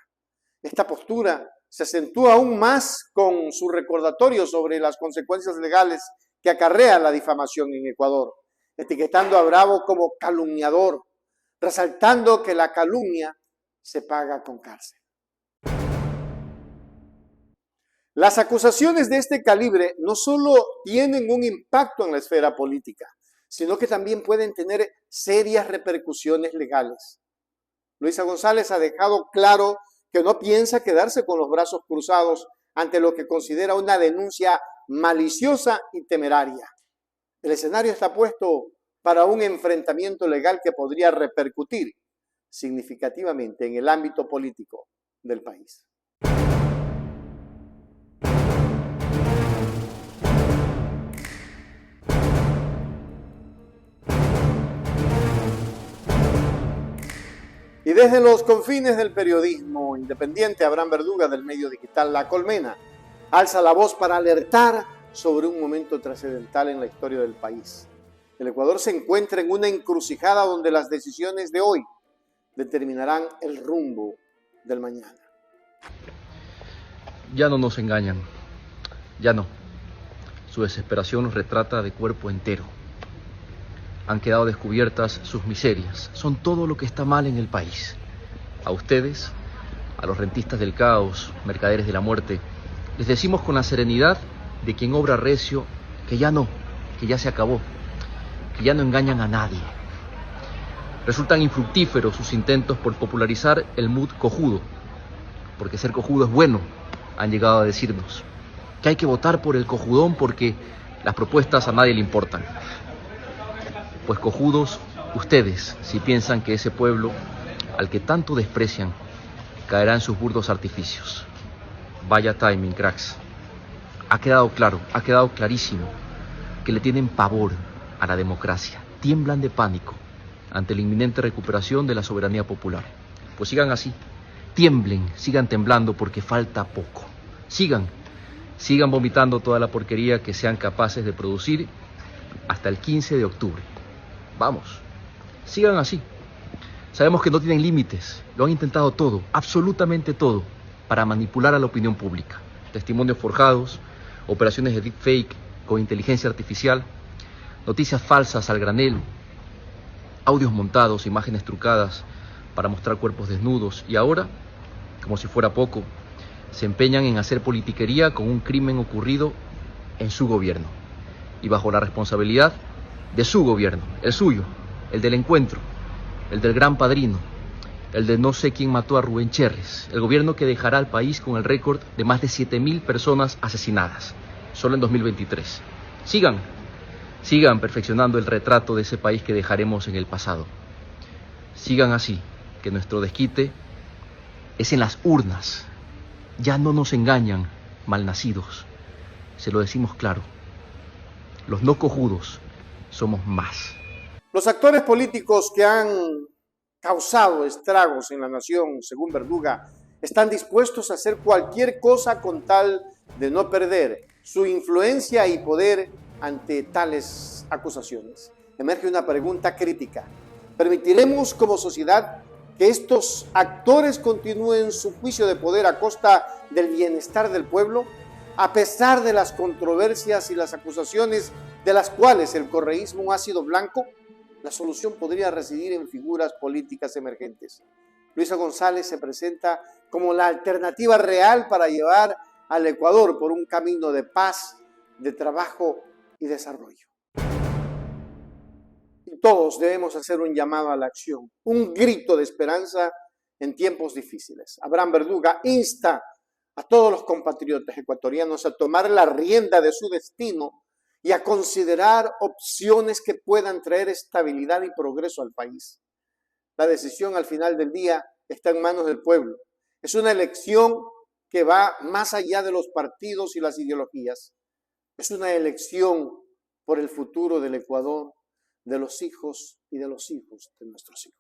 Esta postura se acentúa aún más con su recordatorio sobre las consecuencias legales que acarrea la difamación en Ecuador, etiquetando a Bravo como calumniador, resaltando que la calumnia se paga con cárcel. Las acusaciones de este calibre no solo tienen un impacto en la esfera política, sino que también pueden tener serias repercusiones legales. Luisa González ha dejado claro que no piensa quedarse con los brazos cruzados ante lo que considera una denuncia maliciosa y temeraria. El escenario está puesto para un enfrentamiento legal que podría repercutir significativamente en el ámbito político del país. Y desde los confines del periodismo independiente, Abraham Verduga, del medio digital La Colmena, alza la voz para alertar sobre un momento trascendental en la historia del país. El Ecuador se encuentra en una encrucijada donde las decisiones de hoy determinarán el rumbo del mañana. Ya no nos engañan, ya no. Su desesperación nos retrata de cuerpo entero. Han quedado descubiertas sus miserias, son todo lo que está mal en el país. A ustedes, a los rentistas del caos, mercaderes de la muerte, les decimos con la serenidad de quien obra recio que ya no, que ya se acabó, que ya no engañan a nadie. Resultan infructíferos sus intentos por popularizar el mood cojudo, porque ser cojudo es bueno, han llegado a decirnos. Que hay que votar por el cojudón porque las propuestas a nadie le importan. Pues cojudos, ustedes, si piensan que ese pueblo, al que tanto desprecian, caerá en sus burdos artificios. Vaya timing, cracks. Ha quedado claro, ha quedado clarísimo que le tienen pavor a la democracia. Tiemblan de pánico ante la inminente recuperación de la soberanía popular. Pues sigan así, tiemblen, sigan temblando porque falta poco. Sigan vomitando toda la porquería que sean capaces de producir hasta el 15 de octubre. Vamos, sigan así. Sabemos que no tienen límites, lo han intentado todo, absolutamente todo, para manipular a la opinión pública. Testimonios forjados, operaciones de deepfake con inteligencia artificial, noticias falsas al granel, audios montados, imágenes trucadas para mostrar cuerpos desnudos y ahora, como si fuera poco, se empeñan en hacer politiquería con un crimen ocurrido en su gobierno y bajo la responsabilidad de su gobierno, el suyo, el del encuentro, el del gran padrino, el de no sé quién mató a Rubén Cherres, el gobierno que dejará al país con el récord de más de 7.000 personas asesinadas, solo en 2023. Sigan perfeccionando el retrato de ese país que dejaremos en el pasado. Sigan así, que nuestro desquite es en las urnas. Ya no nos engañan, malnacidos. Se lo decimos claro. Los no cojudos somos más. Los actores políticos que han causado estragos en la nación, según Verduga, están dispuestos a hacer cualquier cosa con tal de no perder su influencia y poder ante tales acusaciones. Emerge una pregunta crítica. ¿Permitiremos como sociedad que estos actores continúen su juicio de poder a costa del bienestar del pueblo? A pesar de las controversias y las acusaciones de las cuales el correísmo ha sido blanco, la solución podría residir en figuras políticas emergentes. Luisa González se presenta como la alternativa real para llevar al Ecuador por un camino de paz, de trabajo y desarrollo. Y todos debemos hacer un llamado a la acción, un grito de esperanza en tiempos difíciles. Abraham Verduga insta a todos los compatriotas ecuatorianos a tomar la rienda de su destino y a considerar opciones que puedan traer estabilidad y progreso al país. La decisión al final del día está en manos del pueblo. Es una elección que va más allá de los partidos y las ideologías. Es una elección por el futuro del Ecuador, de los hijos y de los hijos de nuestros hijos.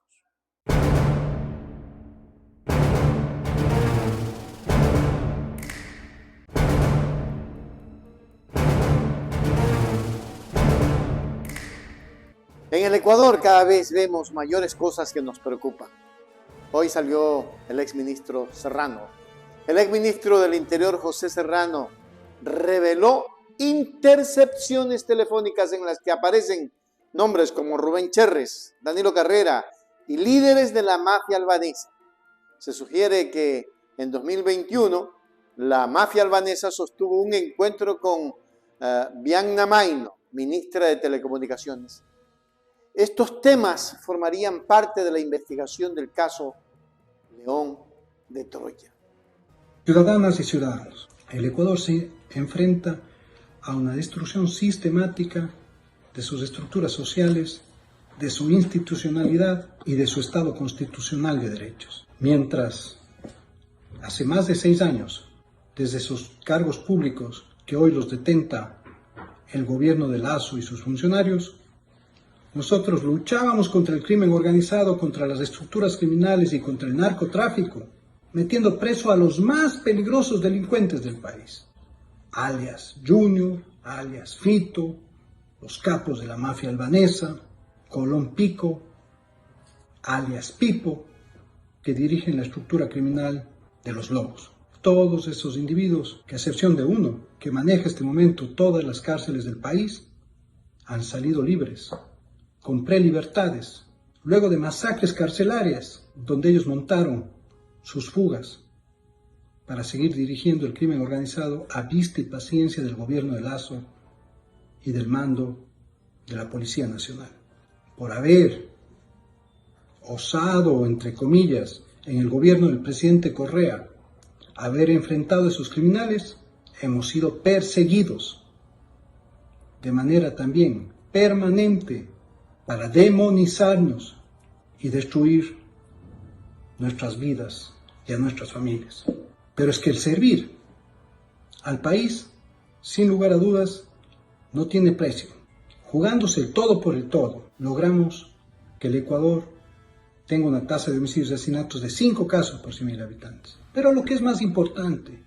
En el Ecuador cada vez vemos mayores cosas que nos preocupan. Hoy salió el exministro Serrano. El exministro del Interior, José Serrano, reveló intercepciones telefónicas en las que aparecen nombres como Rubén Cherres, Danilo Carrera y líderes de la mafia albanesa. Se sugiere que en 2021 la mafia albanesa sostuvo un encuentro con Bianca Maino, ministra de Telecomunicaciones. Estos temas formarían parte de la investigación del caso León de Troya. Ciudadanas y ciudadanos, el Ecuador se enfrenta a una destrucción sistemática de sus estructuras sociales, de su institucionalidad y de su Estado constitucional de derechos. Mientras hace más de 6 años, desde sus cargos públicos que hoy los detenta el gobierno de Lasso y sus funcionarios, nosotros luchábamos contra el crimen organizado, contra las estructuras criminales y contra el narcotráfico, metiendo preso a los más peligrosos delincuentes del país, alias Junior, alias Fito, los capos de la mafia albanesa, Colón Pico, alias Pipo, que dirigen la estructura criminal de los Lobos. Todos esos individuos, que a excepción de uno, que maneja este momento todas las cárceles del país, han salido libres, con prelibertades, luego de masacres carcelarias, donde ellos montaron sus fugas para seguir dirigiendo el crimen organizado a vista y paciencia del gobierno de Lasso y del mando de la Policía Nacional. Por haber osado, entre comillas, en el gobierno del presidente Correa, haber enfrentado a esos criminales, hemos sido perseguidos de manera también permanente para demonizarnos y destruir nuestras vidas y a nuestras familias. Pero es que el servir al país, sin lugar a dudas, no tiene precio. Jugándose el todo por el todo, logramos que el Ecuador tenga una tasa de homicidios y asesinatos de 5 casos por 100.000 habitantes. Pero lo que es más importante,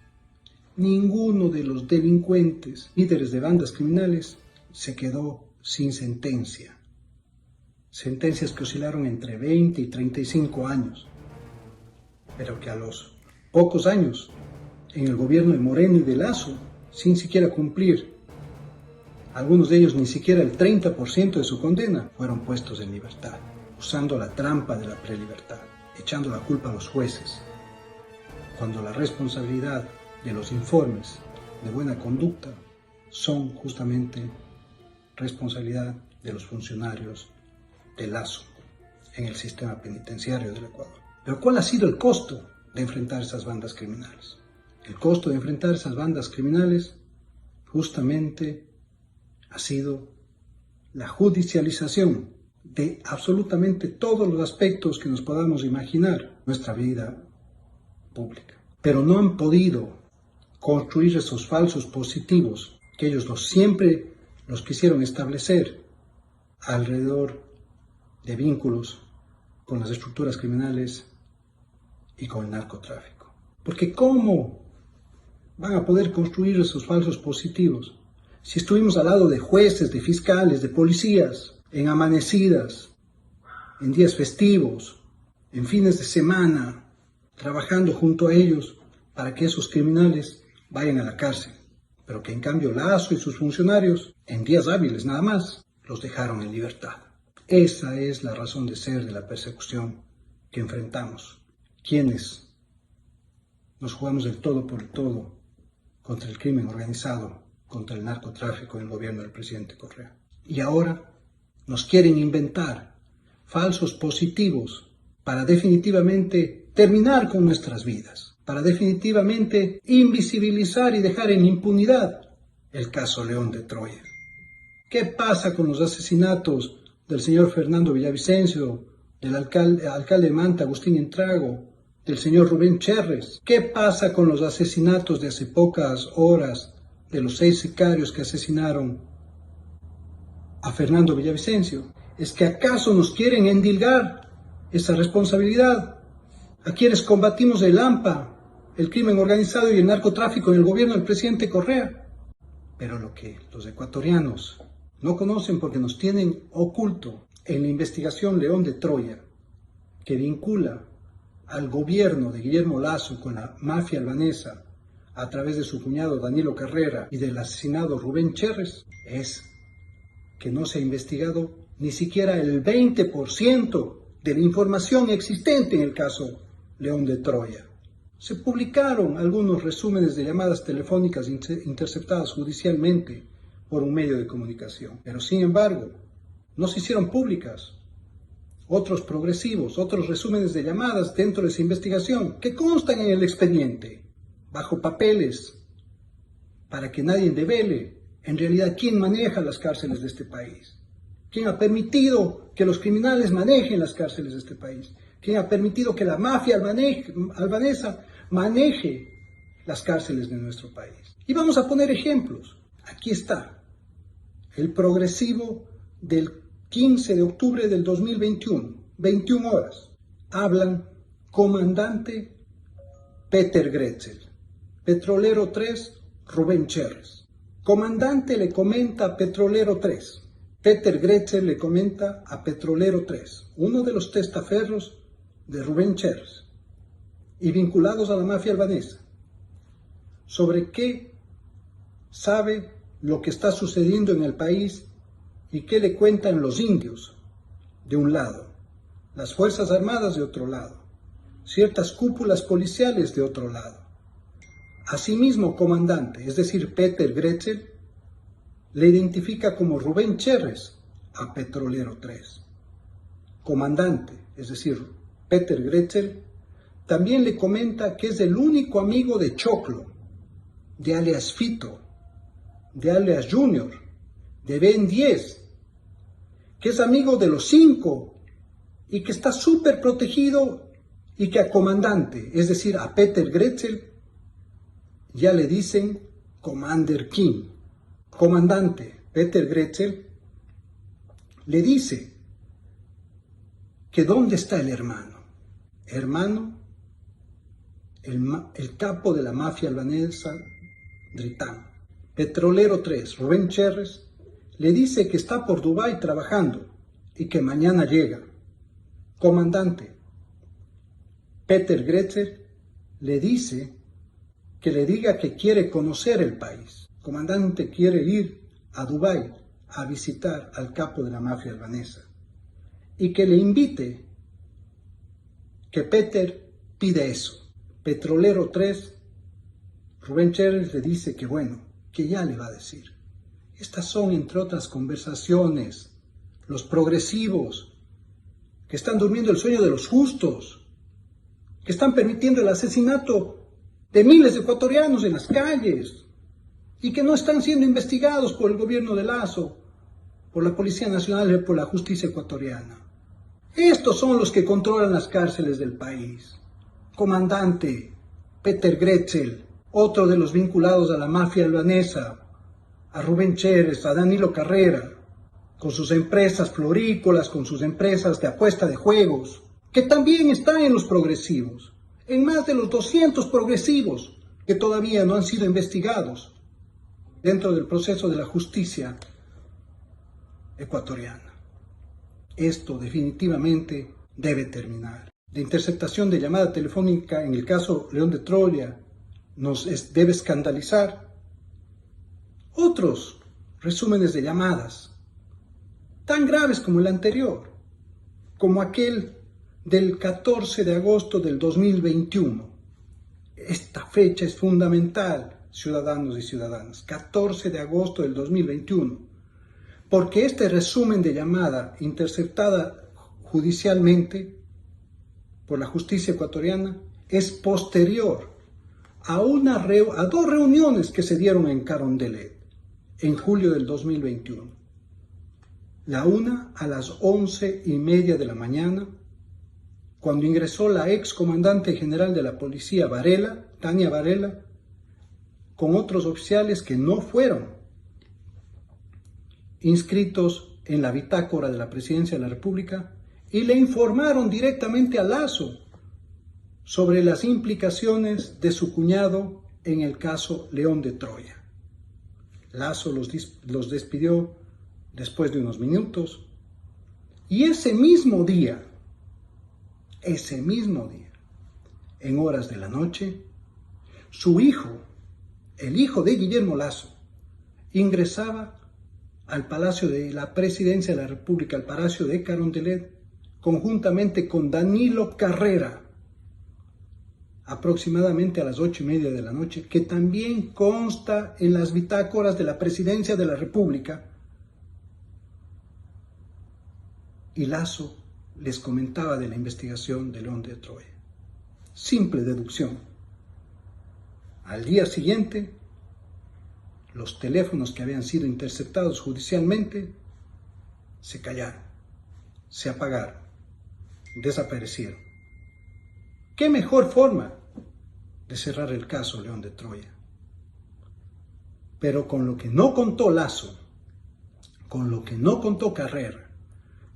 ninguno de los delincuentes, líderes de bandas criminales, se quedó sin sentencia. Sentencias que oscilaron entre 20 y 35 años, pero que a los pocos años, en el gobierno de Moreno y de Lasso, sin siquiera cumplir, algunos de ellos ni siquiera el 30% de su condena, fueron puestos en libertad, usando la trampa de la prelibertad, echando la culpa a los jueces, cuando la responsabilidad de los informes de buena conducta son justamente responsabilidad de los funcionarios de Lasso en el sistema penitenciario del Ecuador. Pero ¿cuál ha sido el costo de enfrentar esas bandas criminales? El costo de enfrentar esas bandas criminales justamente ha sido la judicialización de absolutamente todos los aspectos que nos podamos imaginar nuestra vida pública. Pero no han podido construir esos falsos positivos que ellos siempre los quisieron establecer alrededor de vínculos con las estructuras criminales y con el narcotráfico. Porque ¿cómo van a poder construir esos falsos positivos si estuvimos al lado de jueces, de fiscales, de policías, en amanecidas, en días festivos, en fines de semana, trabajando junto a ellos para que esos criminales vayan a la cárcel? Pero que en cambio Lasso y sus funcionarios, en días hábiles nada más, los dejaron en libertad. Esa es la razón de ser de la persecución que enfrentamos. Quienes nos jugamos el todo por el todo contra el crimen organizado, contra el narcotráfico en el gobierno del presidente Correa. Y ahora nos quieren inventar falsos positivos para definitivamente terminar con nuestras vidas, para definitivamente invisibilizar y dejar en impunidad el caso León de Troya. ¿Qué pasa con los asesinatos del señor Fernando Villavicencio, del alcalde de Manta, Agustín Entrago, del señor Rubén Cherres? ¿Qué pasa con los asesinatos de hace pocas horas de los 6 sicarios que asesinaron a Fernando Villavicencio? ¿Es que acaso nos quieren endilgar esa responsabilidad a quienes combatimos el AMPA, el crimen organizado y el narcotráfico en el gobierno del presidente Correa? Pero lo que los ecuatorianos no conocen, porque nos tienen oculto en la investigación León de Troya, que vincula al gobierno de Guillermo Lasso con la mafia albanesa a través de su cuñado Danilo Carrera y del asesinado Rubén Cherres, es que no se ha investigado ni siquiera el 20% de la información existente en el caso León de Troya. Se publicaron algunos resúmenes de llamadas telefónicas interceptadas judicialmente por un medio de comunicación, pero sin embargo no se hicieron públicas otros progresivos, otros resúmenes de llamadas dentro de esa investigación que constan en el expediente, bajo papeles, para que nadie devele en realidad quién maneja las cárceles de este país, quién ha permitido que los criminales manejen las cárceles de este país, quién ha permitido que la mafia albanesa maneje las cárceles de nuestro país. Y vamos a poner ejemplos. Aquí está el progresivo del 15 de octubre del 2021, 21 horas. Hablan comandante Peter Gretzel, petrolero 3, Rubén Cherres. Comandante le comenta a petrolero 3, Peter Gretzel le comenta a petrolero 3, uno de los testaferros de Rubén Cherres y vinculados a la mafia albanesa, sobre qué sabe lo que está sucediendo en el país y qué le cuentan los indios de un lado, las Fuerzas Armadas de otro lado, ciertas cúpulas policiales de otro lado. Asimismo, comandante, es decir, Peter Gretzel, le identifica como Rubén Cherres a petrolero 3. comandante, es decir, Peter Gretzel, también le comenta que es el único amigo de Choclo, de alias Fito, de alias Junior, de Ben 10, que es amigo de los 5 y que está súper protegido y que a comandante, es decir, a Peter Gretzel, ya le dicen Commander King. Comandante Peter Gretzel le dice que dónde está el hermano. Hermano, el capo de la mafia albanesa, Dritan. Petrolero 3, Rubén Cherres, le dice que está por Dubái trabajando y que mañana llega. Comandante Peter Gretzel le dice que le diga que quiere conocer el país. Comandante quiere ir a Dubái a visitar al capo de la mafia albanesa y que le invite, que Peter pide eso. Petrolero 3, Rubén Cherres le dice que bueno, que ya le va a decir. Estas son, entre otras conversaciones, los progresivos que están durmiendo el sueño de los justos, que están permitiendo el asesinato de miles de ecuatorianos en las calles y que no están siendo investigados por el gobierno de Lazo, por la Policía Nacional y por la justicia ecuatoriana. Estos son los que controlan las cárceles del país. Comandante Peter Gretzel, otro de los vinculados a la mafia albanesa, a Rubén Cherres, a Danilo Carrera, con sus empresas florícolas, con sus empresas de apuesta de juegos, que también están en los progresivos, en más de los 200 progresivos que todavía no han sido investigados dentro del proceso de la justicia ecuatoriana. Esto definitivamente debe terminar. La interceptación de llamada telefónica en el caso León de Troya debe escandalizar. Otros resúmenes de llamadas, tan graves como el anterior, como aquel del 14 de agosto del 2021. Esta fecha es fundamental, ciudadanos y ciudadanas, 14 de agosto del 2021, porque este resumen de llamada interceptada judicialmente por la justicia ecuatoriana es posterior a dos reuniones que se dieron en Carondelet en julio del 2021. La una a las 11:30 de la mañana, cuando ingresó la ex comandante general de la policía Varela, Tania Varela, con otros oficiales que no fueron inscritos en la bitácora de la Presidencia de la República, y le informaron directamente a Lazo sobre las implicaciones de su cuñado en el caso León de Troya. Lazo los despidió después de unos minutos, y ese mismo día, en horas de la noche, su hijo, el hijo de Guillermo Lazo, ingresaba al Palacio de la Presidencia de la República, al Palacio de Carondelet, conjuntamente con Danilo Carrera, aproximadamente a las 8:30 de la noche, que también consta en las bitácoras de la Presidencia de la República. Y Lazo les comentaba de la investigación de León de Troya. Simple deducción. Al día siguiente, los teléfonos que habían sido interceptados judicialmente se callaron, se apagaron, desaparecieron. ¿Qué mejor forma de cerrar el caso León de Troya? Pero con lo que no contó Lazo, con lo que no contó Carrera,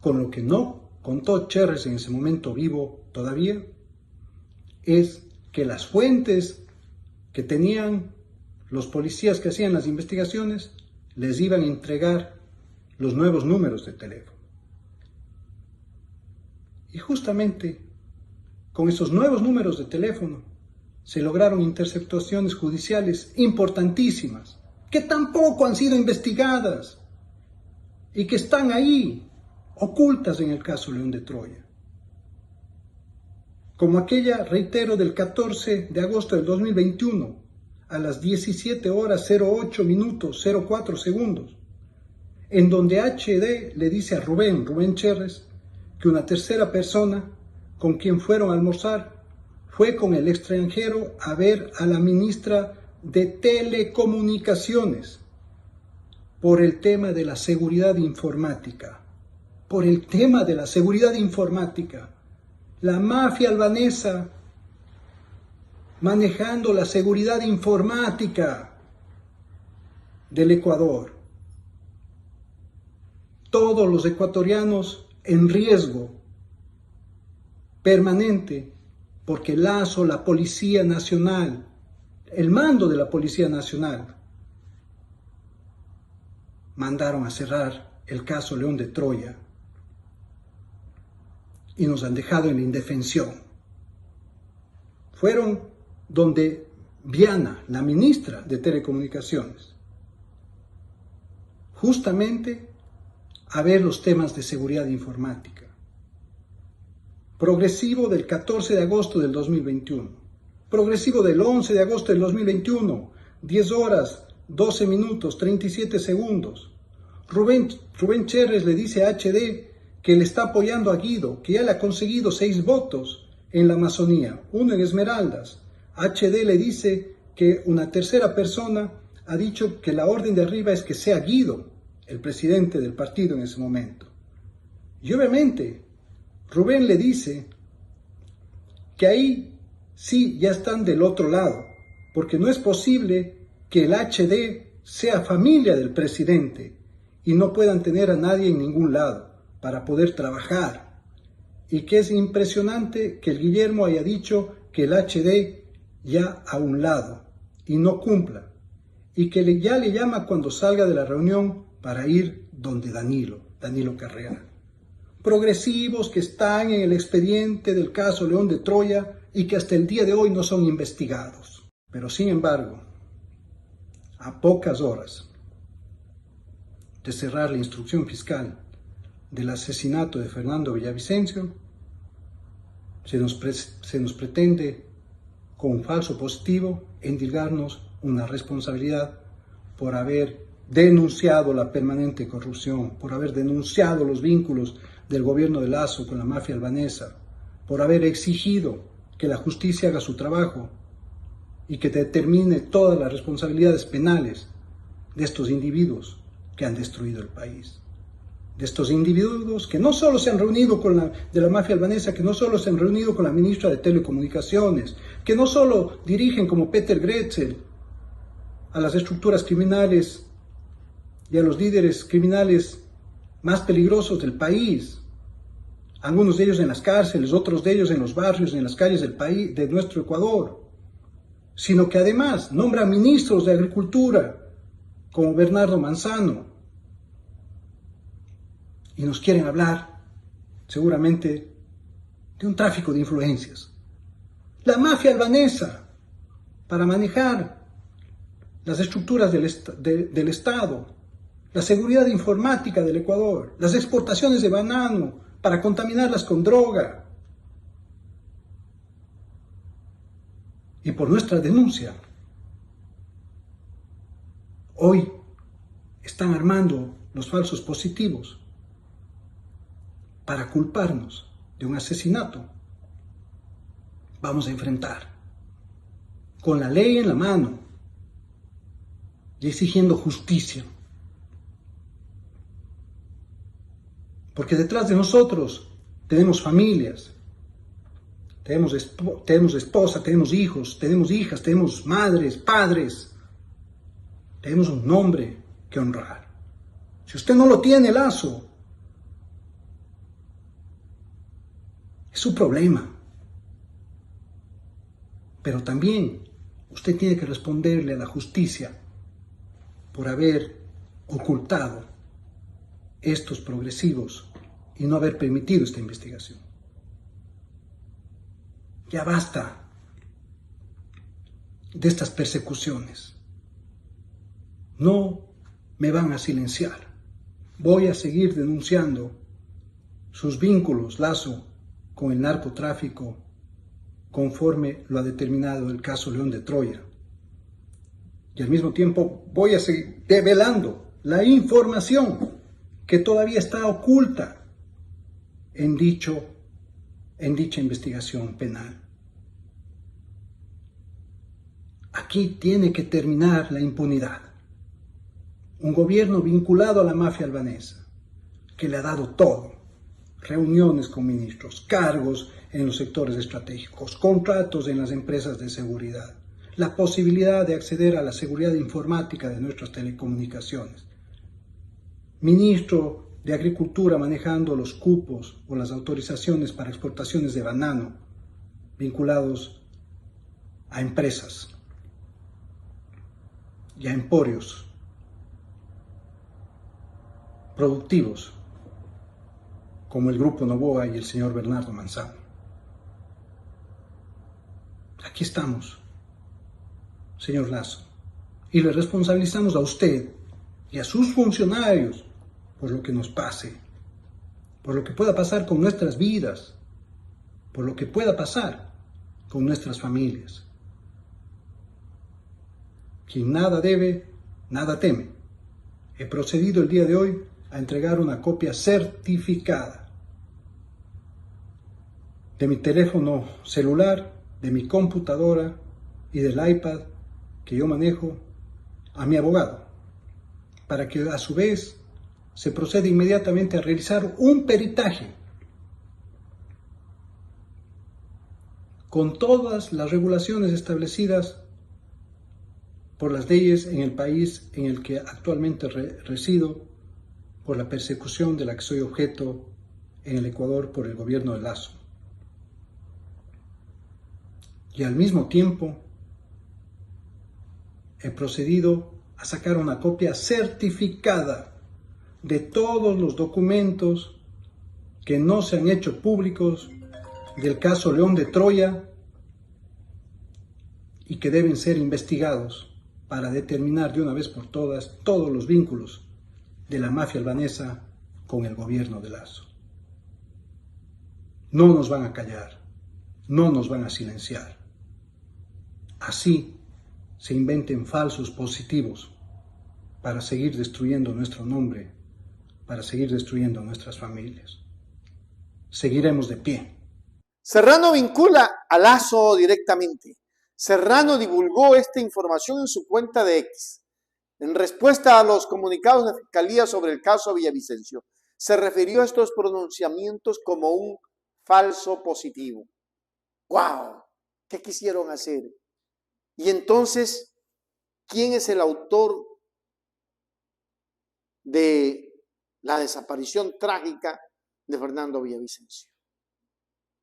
con lo que no contó Cherres en ese momento vivo todavía, es que las fuentes que tenían los policías que hacían las investigaciones les iban a entregar los nuevos números de teléfono. Y justamente con esos nuevos números de teléfono se lograron interceptaciones judiciales importantísimas, que tampoco han sido investigadas y que están ahí, ocultas en el caso León de Troya. Como aquella, reitero, del 14 de agosto del 2021, a las 17 horas 08 minutos 04 segundos, en donde HD le dice a Rubén Cherres, que una tercera persona con quien fueron a almorzar fue con el extranjero a ver a la ministra de Telecomunicaciones por el tema de la seguridad informática. Por el tema de la seguridad informática. La mafia albanesa manejando la seguridad informática del Ecuador. Todos los ecuatorianos en riesgo permanente porque Lasso, la Policía Nacional, el mando de la Policía Nacional, mandaron a cerrar el caso León de Troya y nos han dejado en la indefensión. Fueron donde Viana, la ministra de Telecomunicaciones, justamente a ver los temas de seguridad informática. Progresivo del 14 de agosto del 2021. Progresivo del 11 de agosto del 2021. 10 horas, 12 minutos, 37 segundos. Rubén Cherres le dice a HD que le está apoyando a Guido, que ya le ha conseguido 6 votos en la Amazonía, 1 en Esmeraldas. HD le dice que una tercera persona ha dicho que la orden de arriba es que sea Guido, el presidente del partido en ese momento. Y obviamente Rubén le dice que ahí sí ya están del otro lado, porque no es posible que el HD sea familia del presidente y no puedan tener a nadie en ningún lado para poder trabajar. Y que es impresionante que el Guillermo haya dicho que el HD ya a un lado y no cumpla, y que ya le llama cuando salga de la reunión para ir donde Danilo Carrera. Progresivos que están en el expediente del caso León de Troya y que hasta el día de hoy no son investigados. Pero sin embargo, a pocas horas de cerrar la instrucción fiscal del asesinato de Fernando Villavicencio, se nos pretende, con un falso positivo, endilgarnos una responsabilidad por haber denunciado la permanente corrupción, por haber denunciado los vínculos del gobierno de Lasso con la mafia albanesa, por haber exigido que la justicia haga su trabajo y que determine todas las responsabilidades penales de estos individuos que han destruido el país. De estos individuos que no solo se han reunido de la mafia albanesa, que no solo se han reunido con la ministra de Telecomunicaciones, que no solo dirigen como Peter Gretzel a las estructuras criminales y a los líderes criminales más peligrosos del país, algunos de ellos en las cárceles, otros de ellos en los barrios, en las calles del país, de nuestro Ecuador, sino que además nombran ministros de Agricultura, como Bernardo Manzano, y nos quieren hablar, seguramente, de un tráfico de influencias. La mafia albanesa, para manejar las estructuras del Estado, la seguridad informática del Ecuador, las exportaciones de banano, para contaminarlas con droga. Y por nuestra denuncia, hoy están armando los falsos positivos para culparnos de un asesinato. Vamos a enfrentar, con la ley en la mano y exigiendo justicia. Porque detrás de nosotros tenemos familias, tenemos esposa, tenemos hijos, tenemos hijas, tenemos madres, padres, tenemos un nombre que honrar. Si usted no lo tiene, Lasso, es su problema. Pero también usted tiene que responderle a la justicia por haber ocultado estos progresivos y no haber permitido esta investigación. Ya basta de estas persecuciones. No me van a silenciar. Voy a seguir denunciando sus vínculos, Lasso, con el narcotráfico, conforme lo ha determinado el caso León de Troya. Y al mismo tiempo voy a seguir develando la información que todavía está oculta en dicha investigación penal. Aquí tiene que terminar la impunidad. Un gobierno vinculado a la mafia albanesa, que le ha dado todo: reuniones con ministros, cargos en los sectores estratégicos, contratos en las empresas de seguridad, la posibilidad de acceder a la seguridad informática de nuestras telecomunicaciones, ministro de Agricultura manejando los cupos o las autorizaciones para exportaciones de banano vinculados a empresas y a emporios productivos como el Grupo Noboa y el señor Bernardo Manzano. Aquí estamos, señor Lasso, y le responsabilizamos a usted y a sus funcionarios por lo que nos pase, por lo que pueda pasar con nuestras vidas, por lo que pueda pasar con nuestras familias. Quien nada debe, nada teme. He procedido el día de hoy a entregar una copia certificada de mi teléfono celular, de mi computadora y del iPad que yo manejo a mi abogado, para que a su vez se proceda inmediatamente a realizar un peritaje con todas las regulaciones establecidas por las leyes en el país en el que actualmente resido, por la persecución de la que soy objeto en el Ecuador por el gobierno de Lasso. Y al mismo tiempo he procedido a sacar una copia certificada de todos los documentos que no se han hecho públicos del caso León de Troya y que deben ser investigados para determinar de una vez por todas todos los vínculos de la mafia albanesa con el gobierno de Lasso. No nos van a callar, no nos van a silenciar. Así se inventen falsos positivos para seguir destruyendo nuestro nombre, para seguir destruyendo nuestras familias. Seguiremos de pie. Serrano vincula a Lasso directamente. Serrano divulgó esta información en su cuenta de X. En respuesta a los comunicados de Fiscalía sobre el caso Villavicencio, se refirió a estos pronunciamientos como un falso positivo. ¡Wow! ¿Qué quisieron hacer? Y entonces, ¿quién es el autor de la desaparición trágica de Fernando Villavicencio?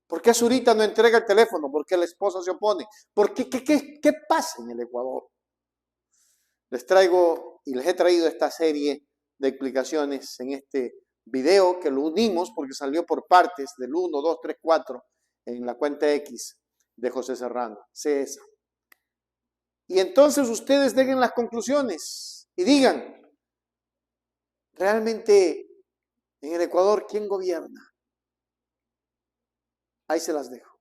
¿Por qué Zurita no entrega el teléfono? ¿Por qué la esposa se opone? ¿Por qué? ¿Qué pasa en el Ecuador? Les traigo y les he traído esta serie de explicaciones en este video que lo unimos porque salió por partes del 1, 2, 3, 4 en la cuenta X de José Serrano, CS. Y entonces ustedes dejen las conclusiones y digan, realmente en el Ecuador, ¿quién gobierna? Ahí se las dejo.